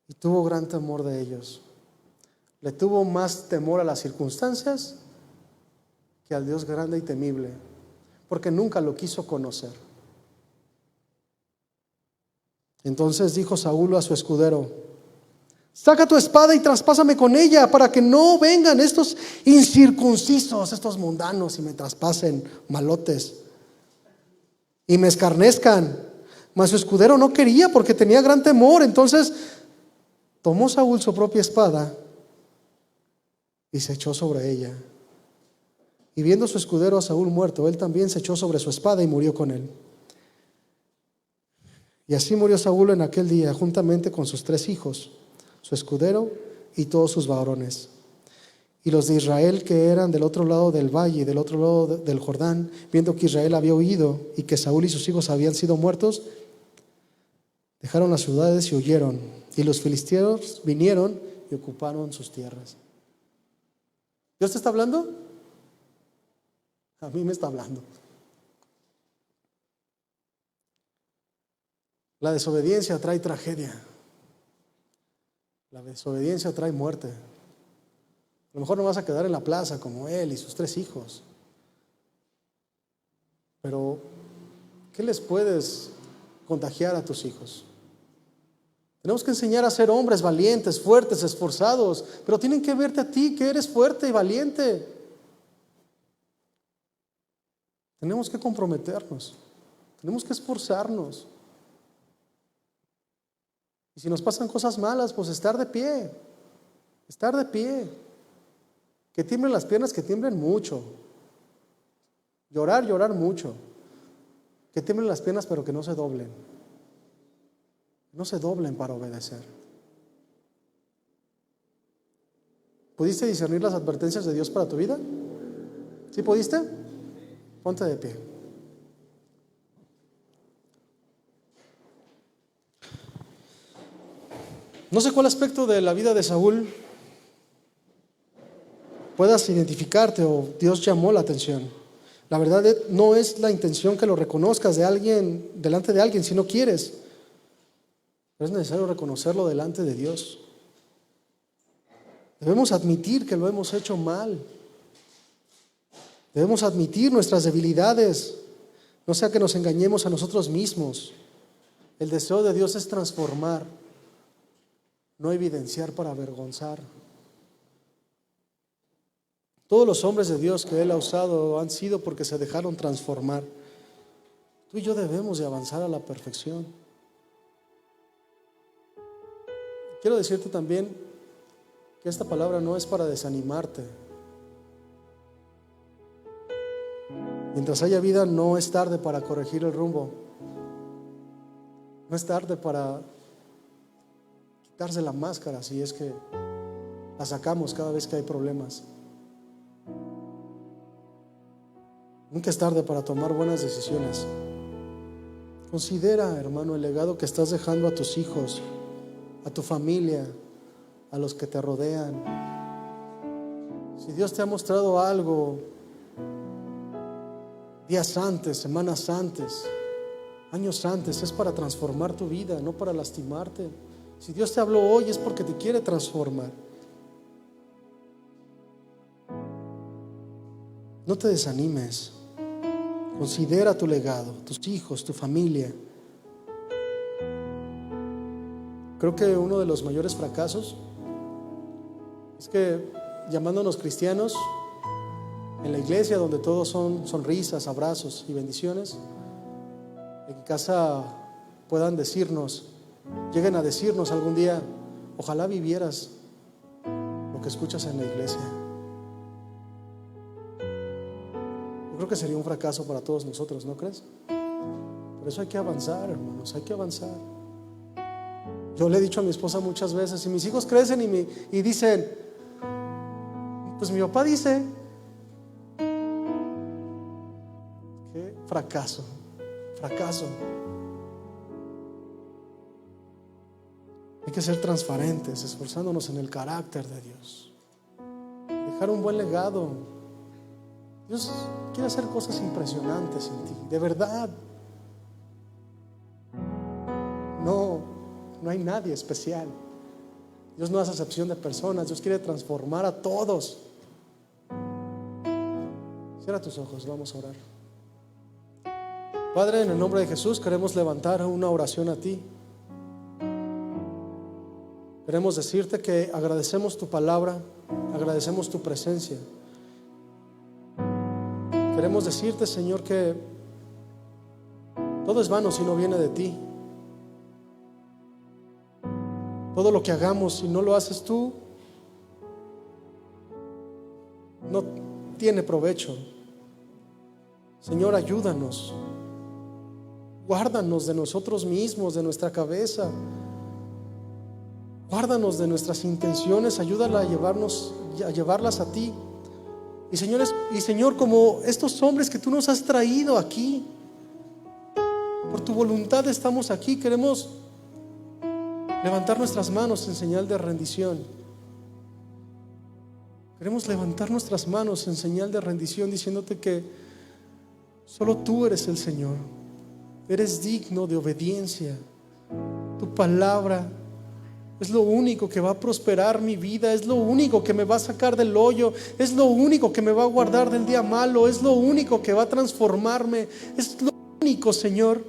S1: Y tuvo gran temor de ellos. Le tuvo más temor a las circunstancias que al Dios grande y temible, porque nunca lo quiso conocer. Entonces dijo Saúl a su escudero: saca tu espada y traspásame con ella, para que no vengan estos incircuncisos, estos mundanos, y me traspasen, malotes, y me escarnezcan. Mas su escudero no quería, porque tenía gran temor. Entonces tomó Saúl su propia espada y se echó sobre ella. Y viendo su escudero a Saúl muerto, él también se echó sobre su espada y murió con él. Y así murió Saúl en aquel día, juntamente con sus 3 hijos, su escudero y todos sus varones. Y los de Israel que eran del otro lado del valle, del otro lado del Jordán, viendo que Israel había huido y que Saúl y sus hijos habían sido muertos, dejaron las ciudades y huyeron. Y los filisteos vinieron y ocuparon sus tierras. ¿Dios te está hablando? A mí me está hablando. La desobediencia trae tragedia. La desobediencia trae muerte. A lo mejor no vas a quedar en la plaza como él y sus 3 hijos. Pero ¿qué les puedes contagiar a tus hijos? Tenemos que enseñar a ser hombres valientes, fuertes, esforzados, pero tienen que verte a ti que eres fuerte y valiente. Tenemos que comprometernos, tenemos que esforzarnos. Y si nos pasan cosas malas, pues estar de pie, estar de pie. Que tiemblen las piernas, que tiemblen mucho. Llorar, llorar mucho. Que tiemblen las piernas, pero que no se doblen. No se doblen para obedecer. ¿Pudiste discernir las advertencias de Dios para tu vida? ¿Sí pudiste? Ponte de pie. No sé cuál aspecto de la vida de Saúl puedas identificarte o Dios llamó la atención. La verdad no es la intención que lo reconozcas de alguien, delante de alguien, si no quieres. Pero es necesario reconocerlo delante de Dios. Debemos admitir que lo hemos hecho mal. Debemos admitir nuestras debilidades. No sea que nos engañemos a nosotros mismos. El deseo de Dios es transformar, no evidenciar para avergonzar. Todos los hombres de Dios que Él ha usado han sido porque se dejaron transformar. Tú y yo debemos de avanzar a la perfección. Quiero decirte también que esta palabra no es para desanimarte. Mientras haya vida, no es tarde para corregir el rumbo. No es tarde para quitarse la máscara si es que la sacamos cada vez que hay problemas. Nunca es tarde para tomar buenas decisiones. Considera, hermano, el legado que estás dejando a tus hijos, a tu familia, a los que te rodean. Si Dios te ha mostrado algo días antes, semanas antes, años antes, es para transformar tu vida, no para lastimarte. Si Dios te habló hoy es porque te quiere transformar. No te desanimes. Considera tu legado, tus hijos, tu familia. Creo que uno de los mayores fracasos es que, llamándonos cristianos, en la iglesia donde todos son sonrisas, abrazos y bendiciones, en casa puedan decirnos, lleguen a decirnos algún día, ojalá vivieras lo que escuchas en la iglesia. Yo creo que sería un fracaso para todos nosotros, ¿no crees? Por eso hay que avanzar, hermanos, hay que avanzar. Yo le he dicho a mi esposa muchas veces, si mis hijos crecen y dicen, pues mi papá dice, qué fracaso, fracaso. Hay que ser transparentes, esforzándonos en el carácter de Dios, dejar un buen legado. Dios quiere hacer cosas impresionantes en ti, de verdad. No hay nadie especial. Dios no hace acepción de personas. Dios quiere transformar a todos. Cierra tus ojos, vamos a orar. Padre, en el nombre de Jesús queremos levantar una oración a ti. Queremos decirte que agradecemos tu palabra, agradecemos tu presencia. Queremos decirte, Señor, que todo es vano si no viene de ti. Todo lo que hagamos, si no lo haces tú, no tiene provecho. Señor, ayúdanos. Guárdanos de nosotros mismos, de nuestra cabeza. Guárdanos de nuestras intenciones. Ayúdala a llevarlas a ti. Y Señor, como estos hombres que tú nos has traído aquí, por tu voluntad estamos aquí. Queremos levantar nuestras manos en señal de rendición. Queremos levantar nuestras manos en señal de rendición, diciéndote que solo tú eres el Señor. Eres digno de obediencia. Tu palabra es lo único que va a prosperar mi vida, es lo único que me va a sacar del hoyo, es lo único que me va a guardar del día malo, es lo único que va a transformarme, es lo único, Señor,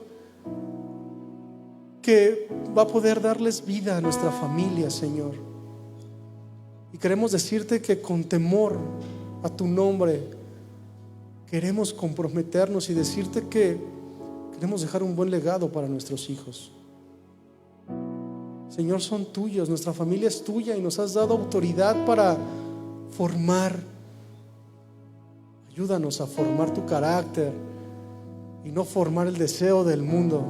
S1: que va a poder darles vida a nuestra familia, Señor. Y queremos decirte que con temor a tu nombre queremos comprometernos y decirte que queremos dejar un buen legado para nuestros hijos. Señor, son tuyos, nuestra familia es tuya y nos has dado autoridad para formar. Ayúdanos a formar tu carácter y no formar el deseo del mundo.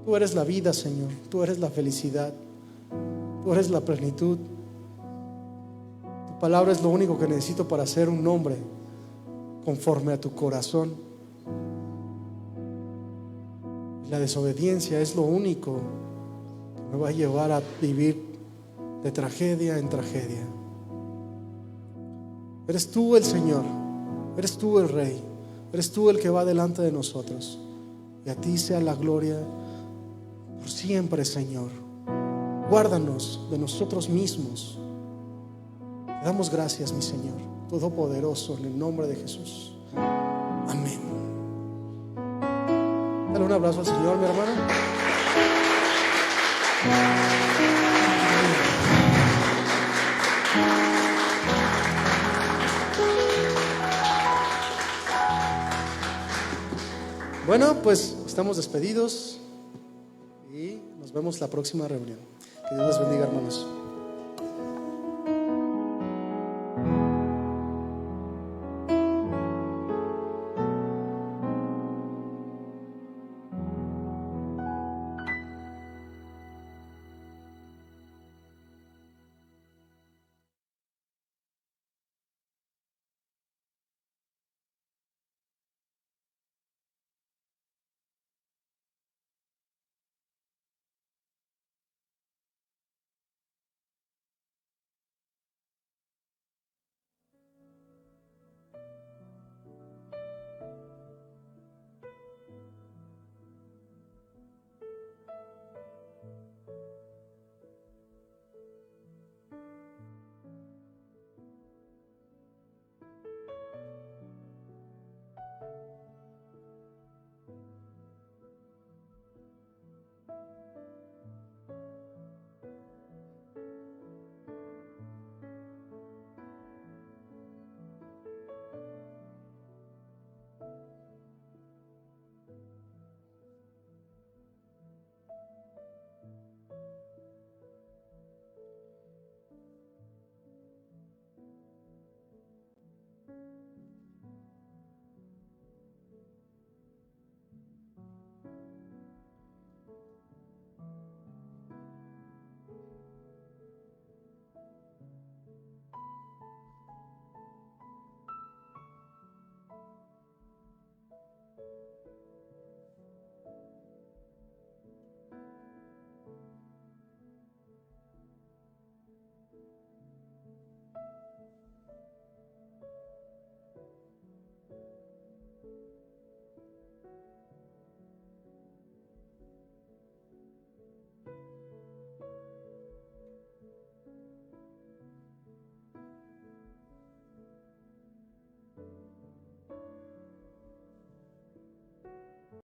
S1: Tú eres la vida, Señor, tú eres la felicidad, tú eres la plenitud. Tu palabra es lo único que necesito para ser un hombre conforme a tu corazón. La desobediencia es lo único que me va a llevar a vivir de tragedia en tragedia. Eres tú el Señor, eres tú el Rey, eres tú el que va delante de nosotros. Y a ti sea la gloria por siempre, Señor. Guárdanos de nosotros mismos. Te damos gracias, mi Señor Todopoderoso, en el nombre de Jesús. Amén. Dale un abrazo al Señor, mi hermano. Bueno, pues estamos despedidos y nos vemos la próxima reunión. Que Dios les bendiga, hermanos.